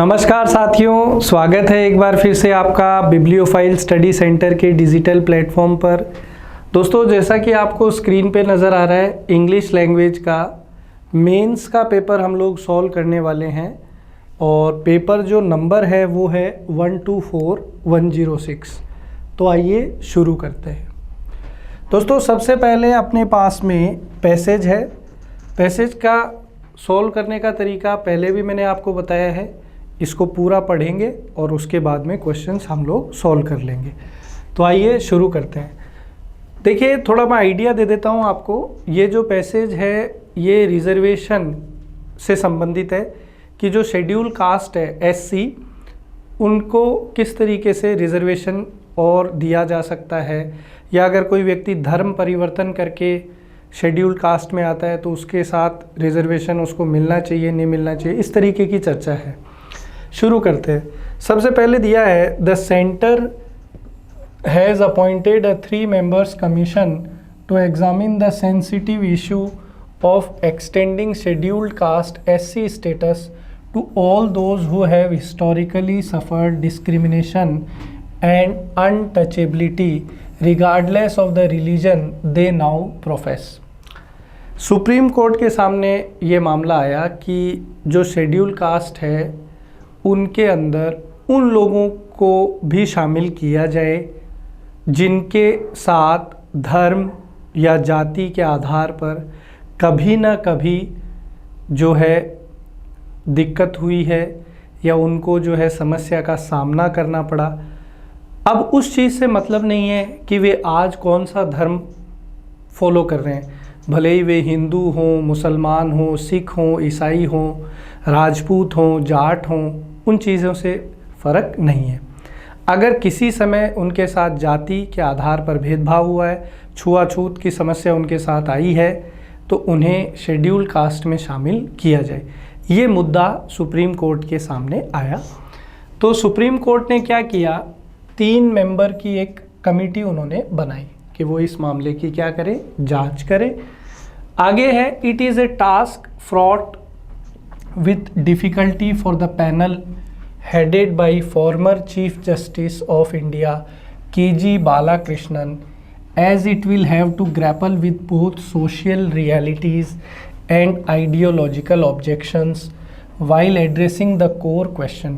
नमस्कार साथियों, स्वागत है एक बार फिर से आपका बिब्लियोफाइल स्टडी सेंटर के डिजिटल प्लेटफॉर्म पर। दोस्तों, जैसा कि आपको स्क्रीन पे नज़र आ रहा है, इंग्लिश लैंग्वेज का मेंस का पेपर हम लोग सॉल्व करने वाले हैं और पेपर जो नंबर है वो है 124106। तो आइए शुरू करते हैं। दोस्तों, सबसे पहले अपने पास में पैसेज है। पैसेज का सॉल्व करने का तरीका पहले भी मैंने आपको बताया है। इसको पूरा पढ़ेंगे और उसके बाद में क्वेश्चंस हम लोग सॉल्व कर लेंगे। तो आइए शुरू करते हैं। देखिए, थोड़ा मैं आइडिया दे देता हूँ आपको। ये जो पैसेज है ये रिजर्वेशन से संबंधित है कि जो शेड्यूल कास्ट है एससी, उनको किस तरीके से रिजर्वेशन और दिया जा सकता है, या अगर कोई व्यक्ति धर्म परिवर्तन करके शेड्यूल कास्ट में आता है तो उसके साथ रिजर्वेशन उसको मिलना चाहिए, नहीं मिलना चाहिए, इस तरीके की चर्चा है। शुरू करते हैं। सबसे पहले दिया है, the centre has appointed a 3 members commission to examine the sensitive issue of extending scheduled caste SC status to all those who have historically suffered discrimination and untouchability regardless of the religion they now profess. Supreme Court के सामने ये मामला आया कि जो schedule caste है उनके अंदर उन लोगों को भी शामिल किया जाए जिनके साथ धर्म या जाति के आधार पर कभी ना कभी जो है दिक्कत हुई है या उनको जो है समस्या का सामना करना पड़ा। अब उस चीज़ से मतलब नहीं है कि वे आज कौन सा धर्म फॉलो कर रहे हैं, भले ही वे हिंदू हों, मुसलमान हों, सिख हों, ईसाई हों, राजपूत हों, जाट हों, उन चीज़ों से फ़र्क नहीं है। अगर किसी समय उनके साथ जाति के आधार पर भेदभाव हुआ है, छुआछूत की समस्या उनके साथ आई है, तो उन्हें शेड्यूल कास्ट में शामिल किया जाए। ये मुद्दा सुप्रीम कोर्ट के सामने आया। तो सुप्रीम कोर्ट ने क्या किया, 3 मेंबर की एक कमेटी उन्होंने बनाई कि वो इस मामले की क्या करे, जांच करे। आगे है, it is a task fraught with difficulty for the panel headed by former Chief Justice of India K.G. Balakrishnan, as it will have to grapple with both social realities and ideological objections while addressing the core question।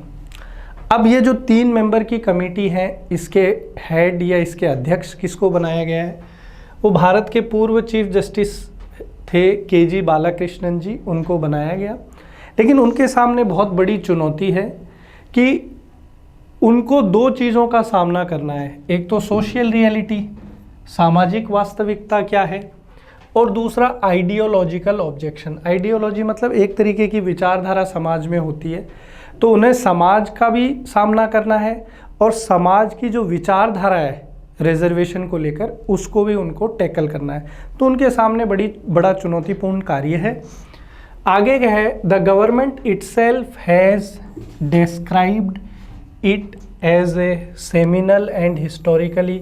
अब ये जो 3 member की committee है, इसके head या इसके अध्यक्ष किसको बनाया गया है? वो भारत के पूर्व चीफ जस्टिस थे के.जी. बालाकृष्णन जी, उनको बनाया गया। लेकिन उनके सामने बहुत बड़ी चुनौती है कि उनको 2 चीज़ों का सामना करना है। एक तो सोशल रियलिटी, सामाजिक वास्तविकता क्या है, और दूसरा आइडियोलॉजिकल ऑब्जेक्शन। आइडियोलॉजी मतलब एक तरीके की विचारधारा समाज में होती है, तो उन्हें समाज का भी सामना करना है और समाज की जो विचारधारा है रिजर्वेशन को लेकर, उसको भी उनको टैकल करना है। तो उनके सामने बड़ा चुनौतीपूर्ण कार्य है। आगे क्या है, the government itself has described it as a seminal and historically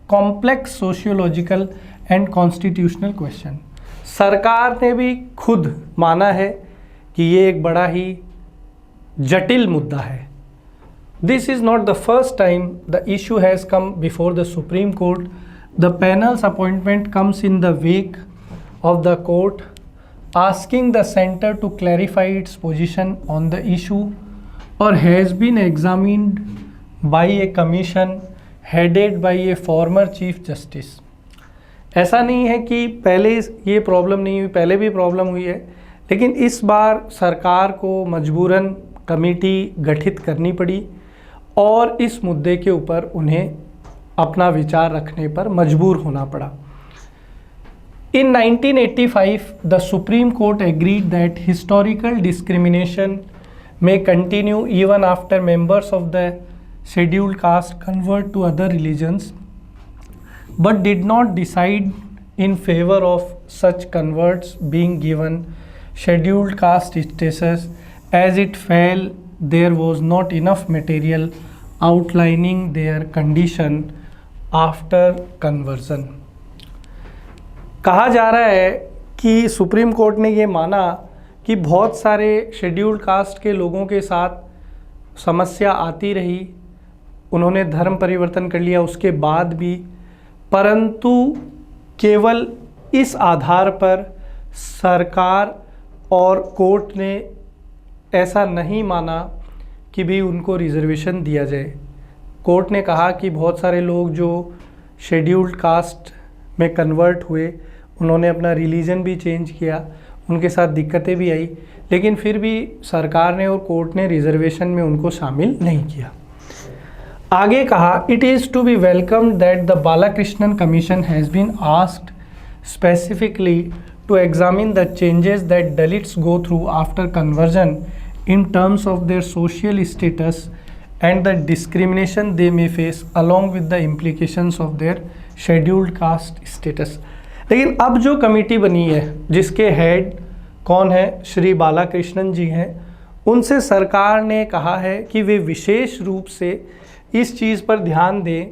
complex sociological and constitutional question. सरकार ने भी खुद माना है कि ये एक बड़ा ही जटिल मुद्दा है। This is not the first time the issue has come before the supreme court. The panels appointment comes in the wake of the court asking the center to clarify its position on the issue, or has been examined by a commission headed by a former chief justice। ऐसा नहीं है कि पहले ये problem नहीं हुई, पहले भी प्रॉब्लम हुई है, लेकिन इस बार सरकार को मजबूरन कमेटी गठित करनी पड़ी और इस मुद्दे के ऊपर उन्हें अपना विचार रखने पर मजबूर होना पड़ा। In 1985, the Supreme Court agreed that historical discrimination may continue even after members of the scheduled caste convert to other religions, but did not decide in favor of such converts being given scheduled caste status, as it felt there was not enough material outlining their condition after conversion। कहा जा रहा है कि supreme court ने ये माना कि बहुत सारे शेड्यूल्ड कास्ट के लोगों के साथ समस्या आती रही, उन्होंने धर्म परिवर्तन कर लिया उसके बाद भी, परंतु केवल इस आधार पर सरकार और कोर्ट ने ऐसा नहीं माना कि भी उनको रिजर्वेशन दिया जाए। कोर्ट ने कहा कि बहुत सारे लोग जो शेड्यूल्ड कास्ट में कन्वर्ट हुए, उन्होंने अपना रिलीजन भी चेंज किया, उनके साथ दिक्कतें भी आई, लेकिन फिर भी सरकार ने और कोर्ट ने रिजर्वेशन में उनको शामिल नहीं किया। आगे कहा, it is to be welcome that the Balakrishnan commission has been asked specifically to examine the changes that Dalits go through after conversion in terms of their social status and the discrimination they may face along with the implications of their scheduled caste status। लेकिन अब जो committee बनी है जिसके head कौन है, श्री बालाकृष्णन जी हैं, उनसे सरकार ने कहा है कि वे विशेष रूप से इस चीज़ पर ध्यान दें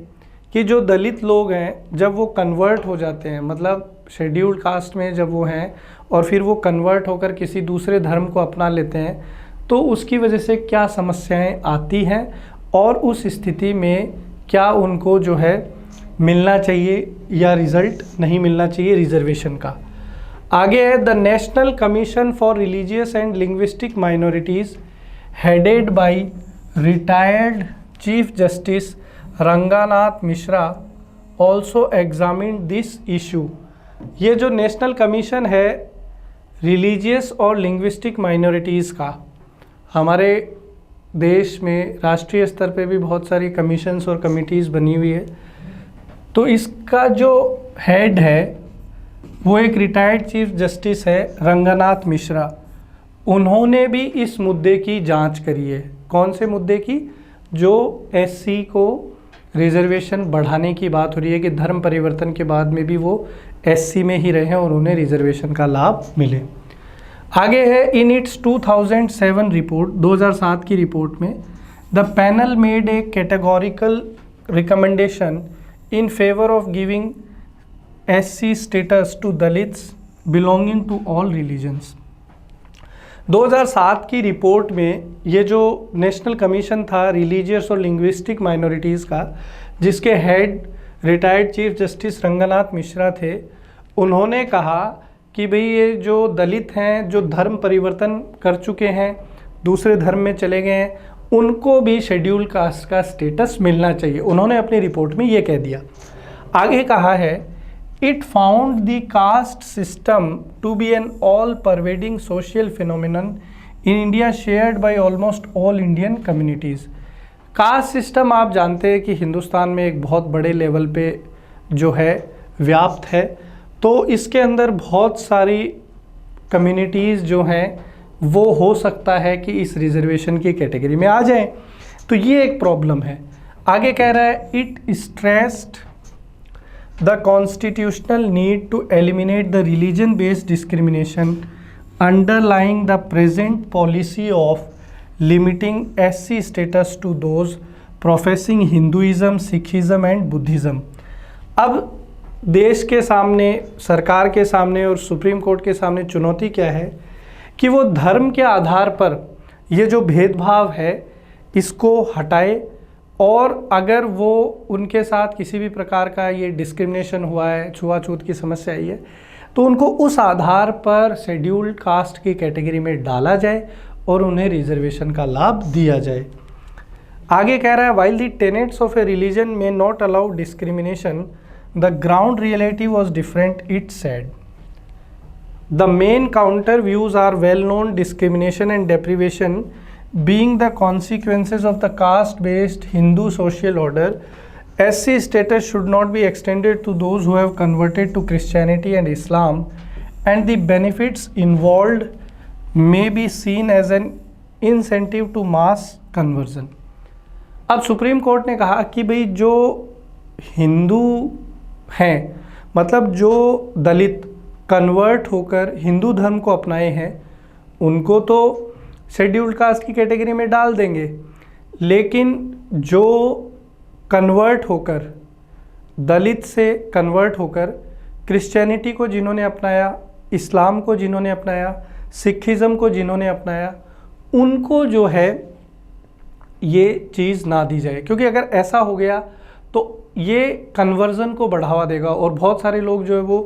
कि जो दलित लोग हैं जब वो कन्वर्ट हो जाते हैं, मतलब शेड्यूल्ड कास्ट में जब वो हैं और फिर वो कन्वर्ट होकर किसी दूसरे धर्म को अपना लेते हैं, तो उसकी वजह से क्या समस्याएं आती हैं और उस स्थिति में क्या उनको जो है मिलना चाहिए या रिज़ल्ट नहीं मिलना चाहिए रिजर्वेशन का। आगे है, the National Commission for Religious and Linguistic Minorities headed by retired chief Justice Ranganath Mishra also examined this issue. ये जो नेशनल कमीशन है रिलीजियस और लिंग्विस्टिक माइनॉरिटीज़ का, हमारे देश में राष्ट्रीय स्तर पे भी बहुत सारी कमीशंस और कमिटीज़ बनी हुई है, तो इसका जो हेड है वो एक रिटायर्ड चीफ जस्टिस है रंगनाथ मिश्रा। उन्होंने भी इस मुद्दे की जांच करी है। कौन से मुद्दे की? जो एससी को रिजर्वेशन बढ़ाने की बात हो रही है कि धर्म परिवर्तन के बाद में भी वो एससी में ही रहे और उन्हें रिजर्वेशन का लाभ मिले। आगे है, इन इट्स 2007 रिपोर्ट, 2007 की रिपोर्ट में the panel made a categorical recommendation in favour of giving SC status to Dalits belonging to all religions. 2007 की रिपोर्ट में ये जो नेशनल कमीशन था रिलीजियस और लिंग्विस्टिक माइनॉरिटीज़ का, जिसके head retired chief justice Ranganath Mishra थे, उन्होंने कहा कि भाई ये जो दलित हैं जो धर्म परिवर्तन कर चुके हैं, दूसरे धर्म में चले गए हैं, उनको भी शेड्यूल कास्ट का स्टेटस मिलना चाहिए। उन्होंने अपनी रिपोर्ट में ये कह दिया। आगे कहा है, It found the caste system to be an all-pervading social phenomenon in India shared by almost all Indian communities। Caste system आप जानते हैं कि हिंदुस्तान में एक बहुत बड़े लेवल पे जो है व्याप्त है, तो इसके अंदर बहुत सारी कम्युनिटीज़ जो हैं वो हो सकता है कि इस रिजर्वेशन की कैटेगरी में आ जाएं, तो ये एक प्रॉब्लम है। आगे कह रहा है, it stressed the constitutional need to eliminate the religion based discrimination underlying the present policy of limiting SC status to those professing Hinduism, Sikhism and Buddhism। अब देश के सामने, सरकार के सामने और सुप्रीम कोर्ट के सामने चुनौती क्या है कि वो धर्म के आधार पर ये जो भेदभाव है इसको हटाए, और अगर वो उनके साथ किसी भी प्रकार का ये डिस्क्रिमिनेशन हुआ है, छुआछूत की समस्या आई है, तो उनको उस आधार पर शेड्यूल्ड कास्ट की कैटेगरी में डाला जाए और उन्हें रिजर्वेशन का लाभ दिया जाए। आगे कह रहा है, while the tenets of a religion may not allow discrimination the ground reality was different, it said. The main counter views are well known, discrimination and deprivation being the consequences of the caste-based Hindu social order, SC status should not be extended to those who have converted to Christianity and Islam, and the benefits involved may be seen as an incentive to mass conversion। अब supreme court ने कहा कि भाई जो हिंदू हैं, मतलब जो दलित convert होकर हिंदू धर्म को अपनाए हैं, उनको तो शेड्यूल्ड कास्ट की कैटेगरी में डाल देंगे, लेकिन जो कन्वर्ट होकर, दलित से कन्वर्ट होकर क्रिश्चियनिटी को जिन्होंने अपनाया, इस्लाम को जिन्होंने अपनाया, सिखिज़म को जिन्होंने अपनाया, उनको जो है ये चीज़ ना दी जाए, क्योंकि अगर ऐसा हो गया तो ये कन्वर्जन को बढ़ावा देगा और बहुत सारे लोग जो है वो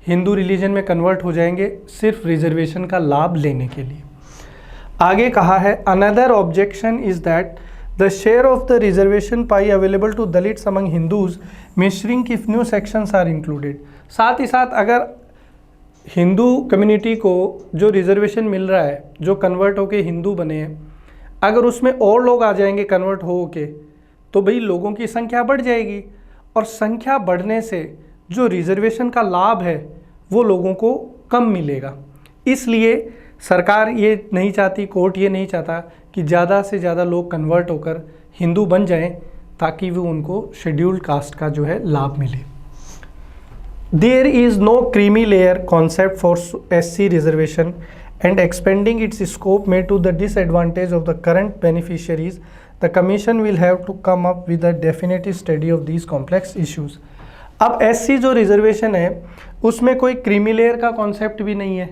हिंदू रिलीजन में कन्वर्ट हो जाएंगे सिर्फ रिजर्वेशन का लाभ लेने के लिए। आगे कहा है another objection is that the share of the reservation pie available to Dalits among Hindus may shrink if new sections are included. साथ ही साथ अगर हिंदू कम्युनिटी को जो रिजर्वेशन मिल रहा है, जो कन्वर्ट होके हिंदू बने हैं, अगर उसमें और लोग आ जाएंगे कन्वर्ट हो के, तो भाई लोगों की संख्या बढ़ जाएगी और संख्या बढ़ने से जो रिजर्वेशन का लाभ है वो लोगों को कम मिलेगा। इसलिए सरकार ये नहीं चाहती, कोर्ट ये नहीं चाहता कि ज़्यादा से ज़्यादा लोग कन्वर्ट होकर हिंदू बन जाएं ताकि वो उनको शेड्यूल्ड कास्ट का जो है लाभ मिले। There is no creamy layer concept for SC reservation and expanding its scope may to the disadvantage of the current beneficiaries, the commission will have to come up with a definitive study of these complex issues। अब SC जो reservation है उसमें कोई creamy layer का concept भी नहीं है,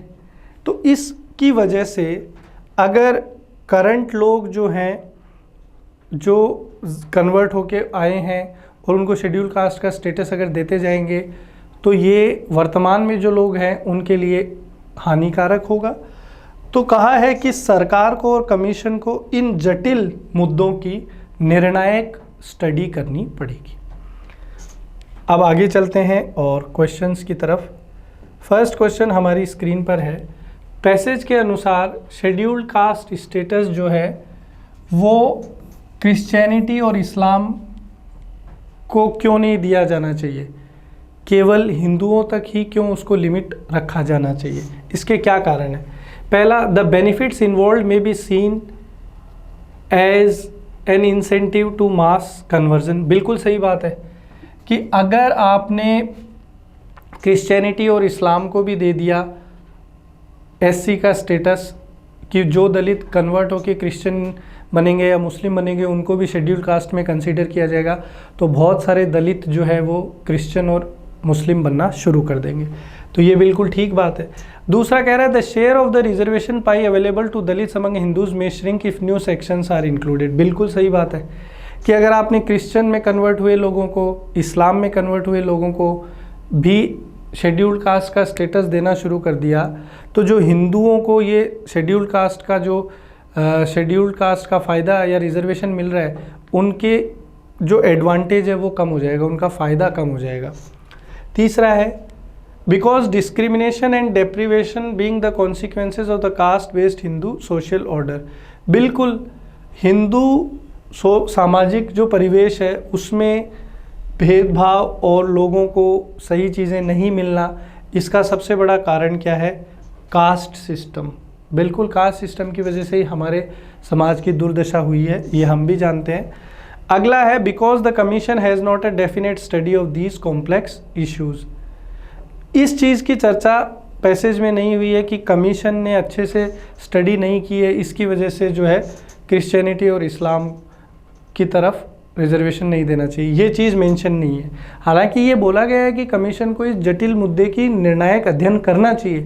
तो इसकी वजह से अगर करंट लोग जो हैं जो कन्वर्ट होके आए हैं और उनको शेड्यूल कास्ट का स्टेटस अगर देते जाएंगे तो ये वर्तमान में जो लोग हैं उनके लिए हानिकारक होगा। तो कहा है कि सरकार को और कमीशन को इन जटिल मुद्दों की निर्णायक स्टडी करनी पड़ेगी। अब आगे चलते हैं और क्वेश्चंस की तरफ। फर्स्ट क्वेश्चन हमारी स्क्रीन पर है। पैसेज के अनुसार शेड्यूल्ड कास्ट स्टेटस जो है वो क्रिश्चियनिटी और इस्लाम को क्यों नहीं दिया जाना चाहिए, केवल हिंदुओं तक ही क्यों उसको लिमिट रखा जाना चाहिए, इसके क्या कारण है। पहला, the benefits involve may be seen as an incentive to mass conversion. बिल्कुल सही बात है कि अगर आपने क्रिश्चियनिटी और इस्लाम को भी दे दिया SC का स्टेटस कि जो दलित कन्वर्ट होकर क्रिश्चियन बनेंगे या मुस्लिम बनेंगे उनको भी शेड्यूल कास्ट में कंसीडर किया जाएगा, तो बहुत सारे दलित जो है वो क्रिश्चियन और मुस्लिम बनना शुरू कर देंगे। तो ये बिल्कुल ठीक बात है। दूसरा कह रहा है the share of the reservation pie available to Dalits among Hindus may shrink if new sections are included. बिल्कुल सही बात है कि अगर आपने क्रिश्चियन में कन्वर्ट हुए लोगों को, इस्लाम में कन्वर्ट हुए लोगों को भी शेड्यूल्ड कास्ट का स्टेटस देना शुरू कर दिया, तो जो हिंदुओं को ये शेड्यूल्ड कास्ट का जो शेड्यूल्ड कास्ट का फ़ायदा या रिजर्वेशन मिल रहा है, उनके जो एडवांटेज है वो कम हो जाएगा, उनका फ़ायदा कम हो जाएगा। तीसरा है because discrimination and deprivation being the consequences of the caste based Hindu social order. बिल्कुल, हिंदू सामाजिक जो परिवेश है उसमें भेदभाव और लोगों को सही चीज़ें नहीं मिलना, इसका सबसे बड़ा कारण क्या है, कास्ट सिस्टम। बिल्कुल, कास्ट सिस्टम की वजह से ही हमारे समाज की दुर्दशा हुई है, ये हम भी जानते हैं। अगला है because the commission has not a definite study of these complex issues. इस चीज़ की चर्चा पैसेज में नहीं हुई है कि कमीशन ने अच्छे से स्टडी नहीं की है, इसकी वजह से जो है क्रिश्चियनिटी और इस्लाम की तरफ रिजर्वेशन नहीं देना चाहिए, ये चीज़ मेंशन नहीं है। हालांकि ये बोला गया है कि कमीशन को इस जटिल मुद्दे की निर्णायक अध्ययन करना चाहिए,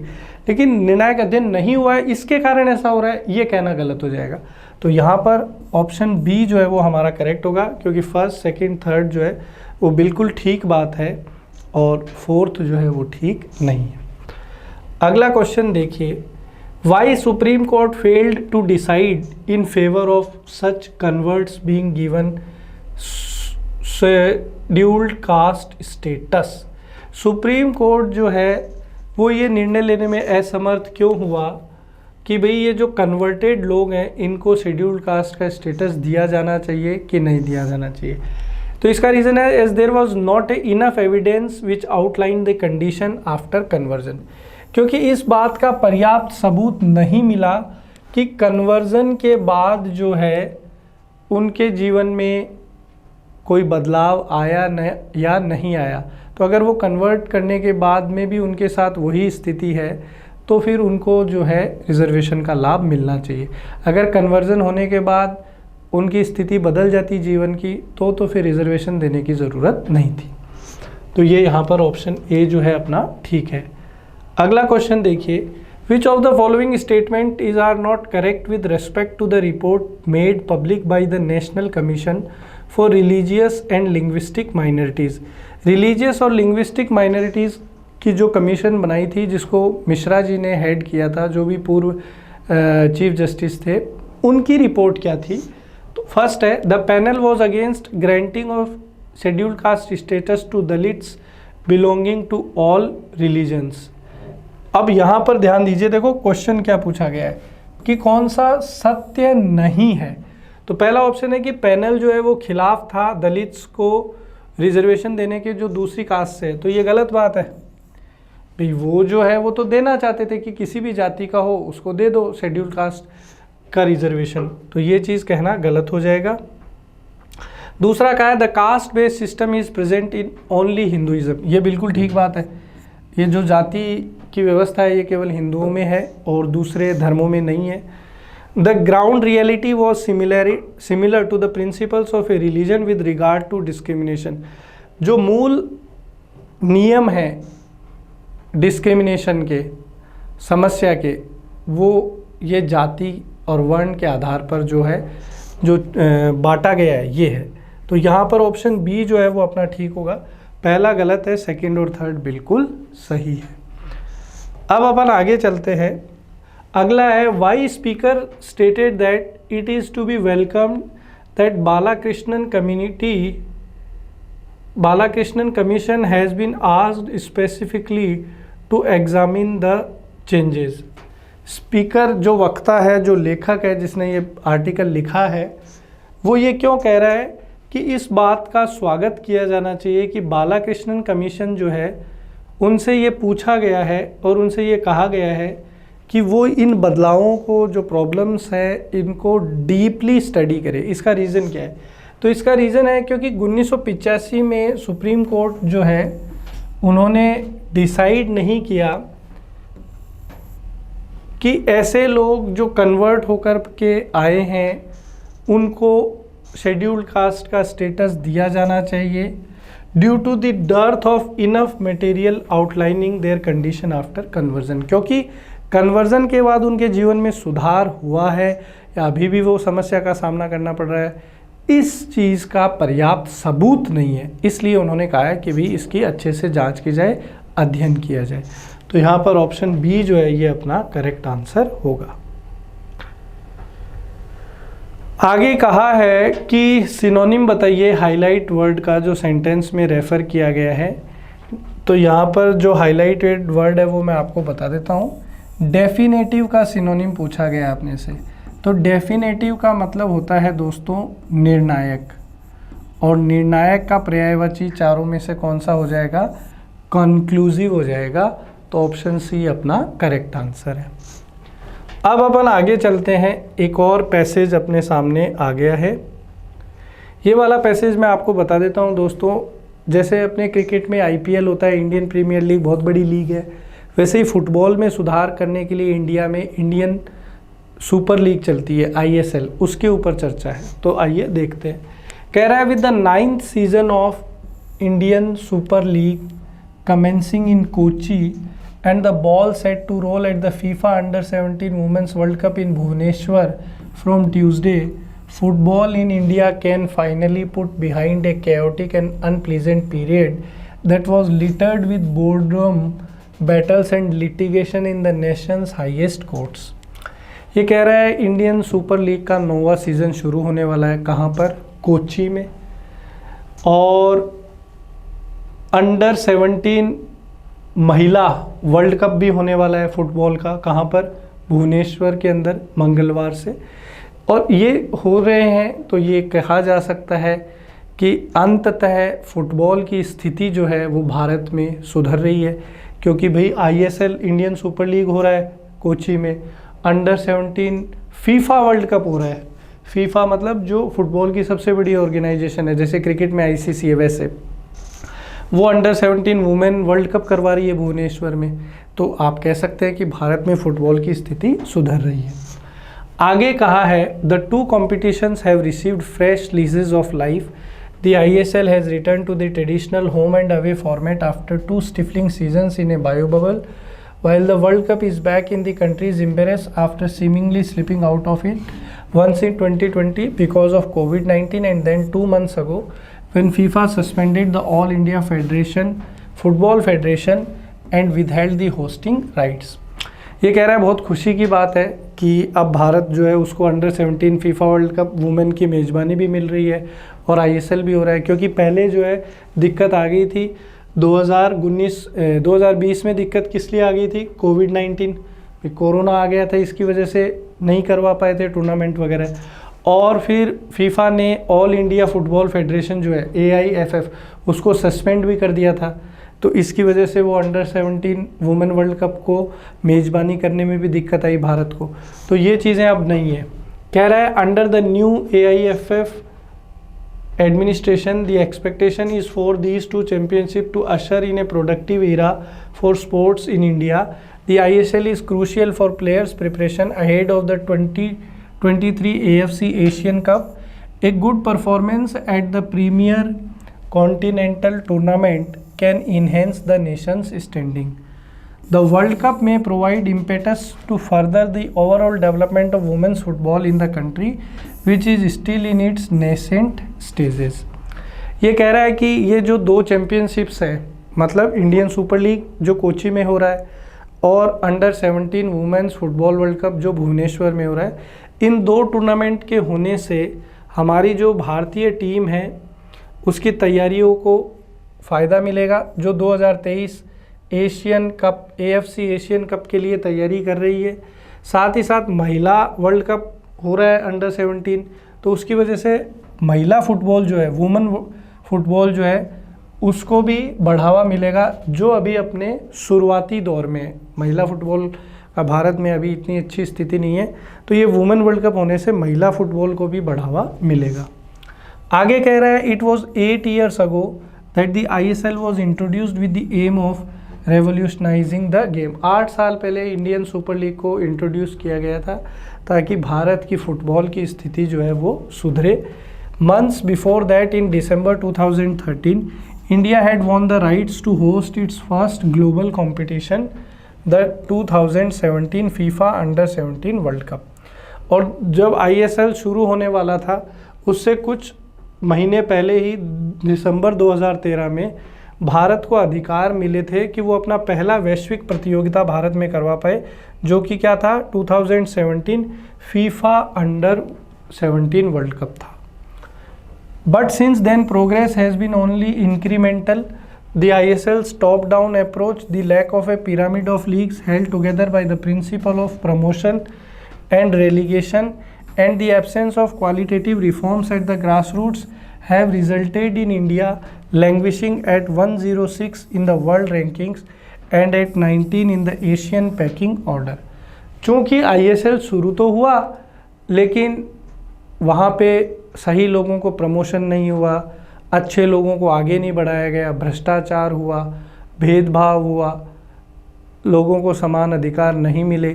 लेकिन निर्णायक अध्ययन नहीं हुआ है, इसके कारण ऐसा हो रहा है, ये कहना गलत हो जाएगा। तो यहाँ पर ऑप्शन बी जो है वो हमारा करेक्ट होगा, क्योंकि फर्स्ट, सेकंड, थर्ड जो है वो बिल्कुल ठीक बात है और फोर्थ जो है वो ठीक नहीं है। अगला क्वेश्चन देखिए, why Supreme Court failed to decide in favour of such converts being given scheduled caste status. Supreme Court जो है वो ये निर्णय लेने में असमर्थ क्यों हुआ कि भाई ये जो कन्वर्टेड लोग हैं इनको शेड्यूल्ड कास्ट का स्टेटस दिया जाना चाहिए कि नहीं दिया जाना चाहिए। तो इसका रीज़न है as there was not enough evidence which outline the condition after conversion, क्योंकि इस बात का पर्याप्त सबूत नहीं मिला कि कन्वर्जन के बाद जो है उनके जीवन में कोई बदलाव आया या नहीं आया। तो अगर वो कन्वर्ट करने के बाद में भी उनके साथ वही स्थिति है तो फिर उनको जो है रिजर्वेशन का लाभ मिलना चाहिए। अगर कन्वर्जन होने के बाद उनकी स्थिति बदल जाती जीवन की तो फिर रिजर्वेशन देने की ज़रूरत नहीं थी। तो ये यहाँ पर ऑप्शन ए जो है अपना ठीक है। अगला क्वेश्चन देखिए, Which of the following statement is are not correct with respect to the report made public by the National Commission for Religious and Linguistic Minorities? Religious और Linguistic Minorities की जो कमीशन बनाई थी, जिसको मिश्रा जी ने हेड किया था, जो भी पूर्व चीफ जस्टिस थे, उनकी रिपोर्ट क्या थी? तो फर्स्ट है, the panel was against granting of scheduled caste status to Dalits belonging to all religions. अब यहाँ पर ध्यान दीजिए, देखो क्वेश्चन क्या पूछा गया है कि कौन सा सत्य नहीं है। तो पहला ऑप्शन है कि पैनल जो है वो खिलाफ था दलित्स को रिजर्वेशन देने के जो दूसरी कास्ट से, तो ये गलत बात है भाई। वो जो है वो तो देना चाहते थे कि किसी भी जाति का हो उसको दे दो शेड्यूल्ड कास्ट का रिजर्वेशन, तो ये चीज़ कहना गलत हो जाएगा। दूसरा क्या है, the caste based system is present in only Hinduism. ये बिल्कुल ठीक बात है। ये जो जाति की व्यवस्था है ये केवल हिंदुओं में है और दूसरे धर्मों में नहीं है। The ground reality was similar to the principles of a religion with regard to discrimination. जो मूल नियम है डिस्क्रिमिनेशन के, समस्या के, वो ये जाति और वर्ण के आधार पर जो है जो बांटा गया है ये है। तो यहाँ पर ऑप्शन बी जो है वो अपना ठीक होगा। पहला गलत है, सेकंड और थर्ड बिल्कुल सही है। अब अपन आगे चलते हैं। अगला है, why speaker stated that it is to be welcomed that Balakrishnan commission has been asked specifically to examine the changes. Speaker जो वक्ता है, जो लेखक है जिसने ये आर्टिकल लिखा है, वो ये क्यों कह रहा है कि इस बात का स्वागत किया जाना चाहिए कि बालाकृष्णन कमीशन जो है उनसे ये पूछा गया है और उनसे ये कहा गया है कि वो इन बदलावों को, जो प्रॉब्लम्स है, इनको डीपली स्टडी करे। इसका रीज़न क्या है? तो इसका रीज़न है क्योंकि 1985 में सुप्रीम कोर्ट जो है उन्होंने डिसाइड नहीं किया कि ऐसे लोग जो कन्वर्ट होकर के आए हैं उनको शेड्यूल्ड कास्ट का स्टेटस दिया जाना चाहिए due to the dearth of enough material outlining their condition after conversion. क्योंकि कन्वर्जन के बाद उनके जीवन में सुधार हुआ है या अभी भी वो समस्या का सामना करना पड़ रहा है, इस चीज़ का पर्याप्त सबूत नहीं है। इसलिए उन्होंने कहा है कि भी इसकी अच्छे से जांच की जाए, अध्ययन किया जाए। तो यहाँ पर ऑप्शन बी जो है ये अपना करेक्ट आंसर होगा। आगे कहा है कि सिनोनिम बताइए हाईलाइट वर्ड का, जो सेंटेंस में रेफ़र किया गया है। तो यहाँ पर जो हाईलाइटेड वर्ड है वो मैं आपको बता देता हूँ। डेफिनेटिव का सिनोनिम पूछा गया आपने से। तो डेफिनेटिव का मतलब होता है दोस्तों निर्णायक, और निर्णायक का पर्यायवाची चारों में से कौन सा हो जाएगा? कंक्लूसिव हो जाएगा। तो ऑप्शन सी अपना करेक्ट आंसर है। अब अपन आगे चलते हैं। एक और पैसेज अपने सामने आ गया है। ये वाला पैसेज मैं आपको बता देता हूँ दोस्तों। जैसे अपने क्रिकेट में IPL होता है, इंडियन प्रीमियर लीग, बहुत बड़ी लीग है, वैसे ही फुटबॉल में सुधार करने के लिए इंडिया में इंडियन सुपर लीग चलती है ISL, उसके ऊपर चर्चा है। तो आइए देखते हैं। कह रहा है with the 9th season of Indian super league commencing in Kochi and the ball set to roll at the FIFA Under-17 Women's World Cup in Bhubaneswar from Tuesday, football in India can finally put behind a chaotic and unpleasant period that was littered with boardroom battles and litigation in the nation's highest courts. ये कह रहा है Indian super league का 9वां season शुरू होने वाला है। कहाँ पर? कोची में। और Under-17 महिला वर्ल्ड कप भी होने वाला है फुटबॉल का। कहाँ पर? भुवनेश्वर के अंदर, मंगलवार से। और ये हो रहे हैं तो ये कहा जा सकता है कि अंततः फुटबॉल की स्थिति जो है वो भारत में सुधर रही है, क्योंकि भाई ISL इंडियन सुपर लीग हो रहा है कोची में, Under-17 FIFA वर्ल्ड कप हो रहा है। FIFA मतलब जो फुटबॉल की सबसे बड़ी ऑर्गेनाइजेशन है, जैसे क्रिकेट में ICC है, वैसे वो Under-17 वुमेन वर्ल्ड कप करवा रही है भुवनेश्वर में। तो आप कह सकते हैं कि भारत में फुटबॉल की स्थिति सुधर रही है। आगे कहा है the two competitions have received fresh leases of life. The ISL has return to the traditional home and away format after 2 stifling seasons in a bio bubble, while the World Cup is back in the country's embrace after seemingly slipping out of it once in 2020 because of COVID-19 and then 2 months ago when FIFA suspended the All India Football Federation and withheld the hosting rights। ये कह रहा है बहुत खुशी की बात है कि अब भारत जो है उसको under 17 FIFA world cup women की मेज़बानी भी मिल रही है और ISL भी हो रहा है, क्योंकि पहले जो है दिक्कत आ गई थी 2020 में। दिक्कत किस लिए आ गई थी? कोविड-19, कोरोना आ गया था, इसकी वजह से नहीं करवा पाए थे टूर्नामेंट वगैरह। और फिर फीफा ने ऑल इंडिया फुटबॉल फेडरेशन जो है AIFF उसको सस्पेंड भी कर दिया था, तो इसकी वजह से वो अंडर 17 वुमेन वर्ल्ड कप को मेज़बानी करने में भी दिक्कत आई भारत को। तो ये चीज़ें अब नहीं है। कह रहा है under the new AIFF administration, the expectation is for these two championships to usher in a productive era for sports in India. The ISL is crucial for players' preparation ahead of the 2023 AFC Asian Cup. A good performance at the premier continental tournament can enhance the nation's standing. The World Cup may provide impetus to further the overall development of women's football in the country, which is still in its nascent stages. ये कह रहा है कि ये जो 2 championships है, मतलब Indian super league जो कोची में हो रहा है और under 17 women's football world cup जो भुवनेश्वर में हो रहा है, इन 2 टूर्नामेंट के होने से हमारी जो भारतीय टीम है उसकी तैयारियों को फ़ायदा मिलेगा, जो 2023 Asian cup AFC Asian cup के लिए तैयारी कर रही है। साथ ही साथ महिला वर्ल्ड कप हो रहा है अंडर 17, तो उसकी वजह से महिला फुटबॉल जो है, वुमेन फुटबॉल जो है उसको भी बढ़ावा मिलेगा, जो अभी अपने शुरुआती दौर में है। महिला फुटबॉल का भारत में अभी इतनी अच्छी स्थिति नहीं है, तो ये वुमेन वर्ल्ड कप होने से महिला फुटबॉल को भी बढ़ावा मिलेगा। आगे कह रहा है it was 8 years ago that the ISL was introduced with the aim of revolutionizing the game। 8 साल पहले इंडियन सुपर लीग को इंट्रोड्यूस किया गया था ताकि भारत की फुटबॉल की स्थिति जो है वो सुधरे। Months before that, in December 2013, India had won the rights to host its first global competition, the 2017 FIFA Under 17 World Cup। और जब ISL शुरू होने वाला था उससे कुछ महीने पहले ही दिसंबर 2013 में भारत को अधिकार मिले थे कि वो अपना पहला वैश्विक प्रतियोगिता भारत में करवा पाए, जो कि क्या था? 2017 फीफा अंडर 17 वर्ल्ड कप था। But since then progress has been only incremental. The ISL's top-down approach, the lack of a pyramid of leagues held together by the principle of promotion and relegation, and the absence of qualitative reforms at the grassroots have resulted in India languishing at 106 in the world rankings and at 19 in the Asian pecking order। चूँकि ISL शुरू तो हुआ लेकिन वहाँ पे सही लोगों को प्रमोशन नहीं हुआ, अच्छे लोगों को आगे नहीं बढ़ाया गया, भ्रष्टाचार हुआ, भेदभाव हुआ, लोगों को समान अधिकार नहीं मिले,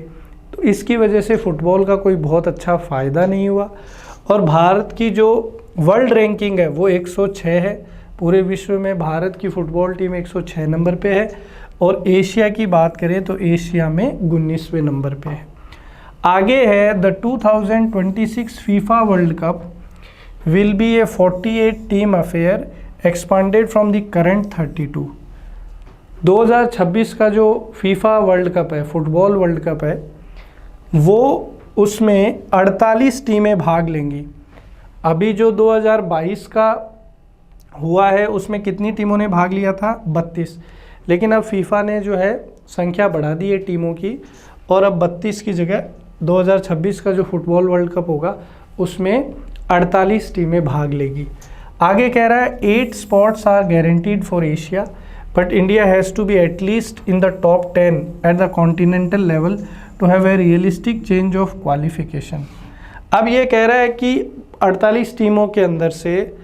तो इसकी वजह से फ़ुटबॉल का कोई बहुत अच्छा फ़ायदा नहीं हुआ। और भारत की जो वर्ल्ड रैंकिंग है वो 106 है। पूरे विश्व में भारत की फ़ुटबॉल टीम 106 नंबर पे है, और एशिया की बात करें तो एशिया में 19वें नंबर पे है। आगे है the 2026 FIFA world cup will be a 48 team affair expanded from the current 32। 2026 का जो फीफा वर्ल्ड कप है, फुटबॉल वर्ल्ड कप है, वो उसमें 48 टीमें भाग लेंगी। अभी जो 2022 का हुआ है उसमें कितनी टीमों ने भाग लिया था? 32। लेकिन अब फीफा ने जो है संख्या बढ़ा दी है टीमों की, और अब 32 की जगह 2026 का जो फुटबॉल वर्ल्ड कप होगा उसमें 48 टीमें भाग लेगी। आगे कह रहा है 8 spots are guaranteed for Asia, but India has to be at least in the top 10 at the continental level to have a realistic change of qualification. अब ये कह रहा है कि 48 टीमों के अंदर से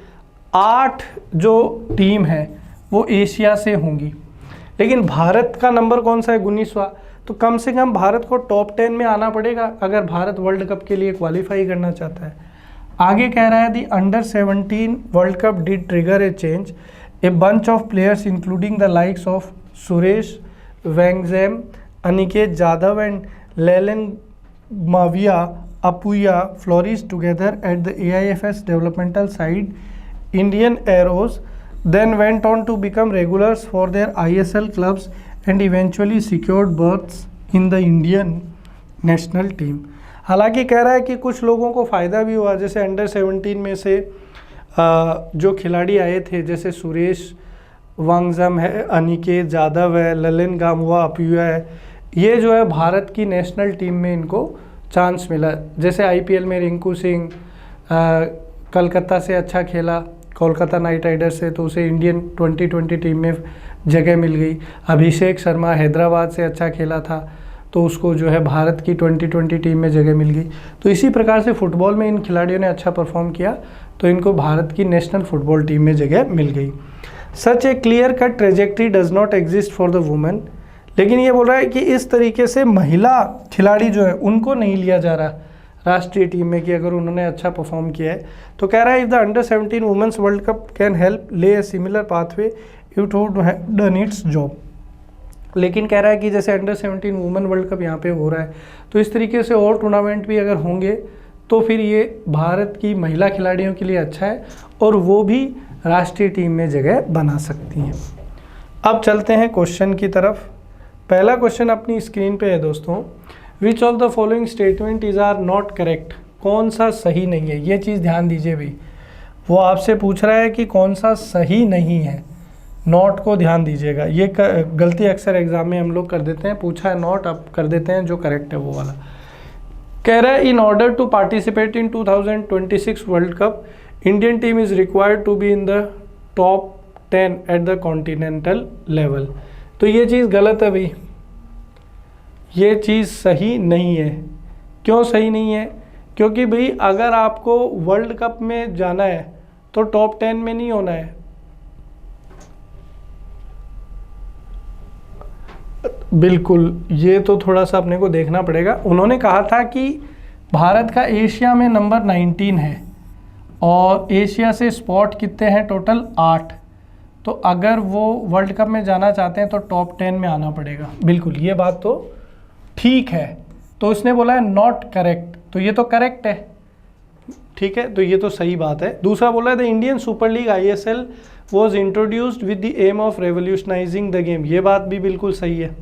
8 जो टीम है वो एशिया से होंगी, लेकिन भारत का नंबर कौन सा है? 19वां। तो कम से कम भारत को टॉप 10 में आना पड़ेगा अगर भारत वर्ल्ड कप के लिए क्वालिफाई करना चाहता है। आगे कह रहा है the under 17 world Cup did trigger a change, a bunch of players including the likes of Suresh Wangjam Aniket Jadhav and Leland Mavia Apuya flourished together at the AIFS developmental side. Indian Arrows then went on to become regulars for their ISL clubs and eventually secured berths in the Indian national team. हालांकि कह रहा है कि कुछ लोगों को फ़ायदा भी हुआ, जैसे अंडर 17 में से जो खिलाड़ी आए थे, जैसे सुरेश वांगजम है, अनिकेत जाधव है, ललन गामवा अपुया है, ये जो है भारत की नेशनल टीम में इनको चांस मिला। जैसे IPL में रिंकू सिंह कलकत्ता से अच्छा खेला, कोलकाता नाइट राइडर्स से, तो उसे इंडियन 2020 टीम में जगह मिल गई। अभिषेक शर्मा हैदराबाद से अच्छा खेला था, तो उसको जो है भारत की 2020 टीम में जगह मिल गई। तो इसी प्रकार से फुटबॉल में इन खिलाड़ियों ने अच्छा परफॉर्म किया, तो इनको भारत की नेशनल फुटबॉल टीम में जगह मिल गई। Such a clear cut trajectory does not exist for the women. लेकिन ये बोल रहा है कि इस तरीके से महिला खिलाड़ी जो है उनको नहीं लिया जा रहा राष्ट्रीय टीम में कि अगर उन्होंने अच्छा परफॉर्म किया है। तो कह रहा है if the under 17 women's world Cup can help lay a similar pathway it would have done its job. लेकिन कह रहा है कि जैसे अंडर 17 वुमेन वर्ल्ड कप यहाँ पे हो रहा है, तो इस तरीके से और टूर्नामेंट भी अगर होंगे तो फिर ये भारत की महिला खिलाड़ियों के लिए अच्छा है और वो भी राष्ट्रीय टीम में जगह बना सकती हैं। अब चलते हैं क्वेश्चन की तरफ। पहला क्वेश्चन अपनी स्क्रीन पे है दोस्तों, which of the following statement is are not correct. कौन सा सही नहीं है, ये चीज़ ध्यान दीजिए भाई। वो आपसे पूछ रहा है कि कौन सा सही नहीं है, नॉट को ध्यान दीजिएगा। ये गलती अक्सर एग्जाम में हम लोग कर देते हैं, पूछा है नॉट, अब कर देते हैं जो करेक्ट है वो वाला। कह रहा है in order to participate in 2026 world cup Indian team is required to be in the top 10 at the continental level. तो ये चीज़ गलत है भाई, ये चीज़ सही नहीं है। क्यों सही नहीं है? क्योंकि भाई अगर आपको वर्ल्ड कप में जाना है तो टॉप 10 में नहीं होना है। बिल्कुल, ये तो थोड़ा सा अपने को देखना पड़ेगा। उन्होंने कहा था कि भारत का एशिया में नंबर 19 है और एशिया से स्पॉट कितने हैं टोटल 8। तो अगर वो वर्ल्ड कप में जाना चाहते हैं तो टॉप 10 में आना पड़ेगा। बिल्कुल, ये बात तो ठीक है। तो उसने बोला है नॉट करेक्ट, तो ये तो करेक्ट है, ठीक है, तो ये तो सही बात है। दूसरा बोला है the Indian super league ISL was introduced with the aim of revolutionising the game. ये बात भी बिल्कुल सही है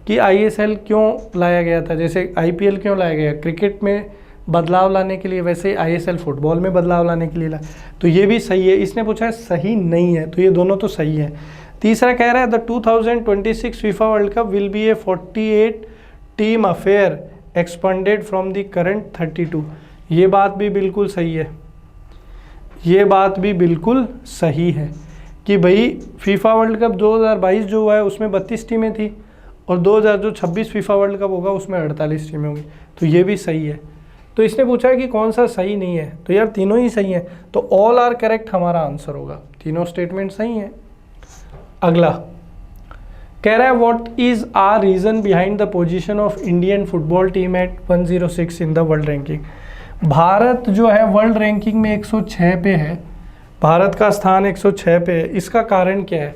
कि ISL क्यों लाया गया था, जैसे IPL क्यों लाया गया, क्रिकेट में बदलाव लाने के लिए, वैसे ISL फुटबॉल में बदलाव लाने के लिए तो ये भी सही है। इसने पूछा है सही नहीं है, तो ये दोनों तो सही है। तीसरा कह रहा है the 2026 FIFA world cup will be A 48 team affair expanded from the current 32। ये बात भी बिल्कुल सही है, ये बात भी बिल्कुल सही है कि भाई फीफा वर्ल्ड कप 2022 जो हुआ है उसमें 32 टीमें थी और 2026 फीफा वर्ल्ड कप होगा उसमें 48 टीमें होंगी, तो ये भी सही है। तो इसने पूछा है कि कौन सा सही नहीं है, तो यार तीनों ही सही हैं, तो ऑल आर करेक्ट हमारा आंसर होगा, तीनों स्टेटमेंट सही हैं। अगला कह रहा है what is are reason behind the position of Indian football team at 106 in the world ranking. Bharat जो है वर्ल्ड रैंकिंग में 106 पे है, भारत का स्थान 106 पे है। इसका कारण क्या है?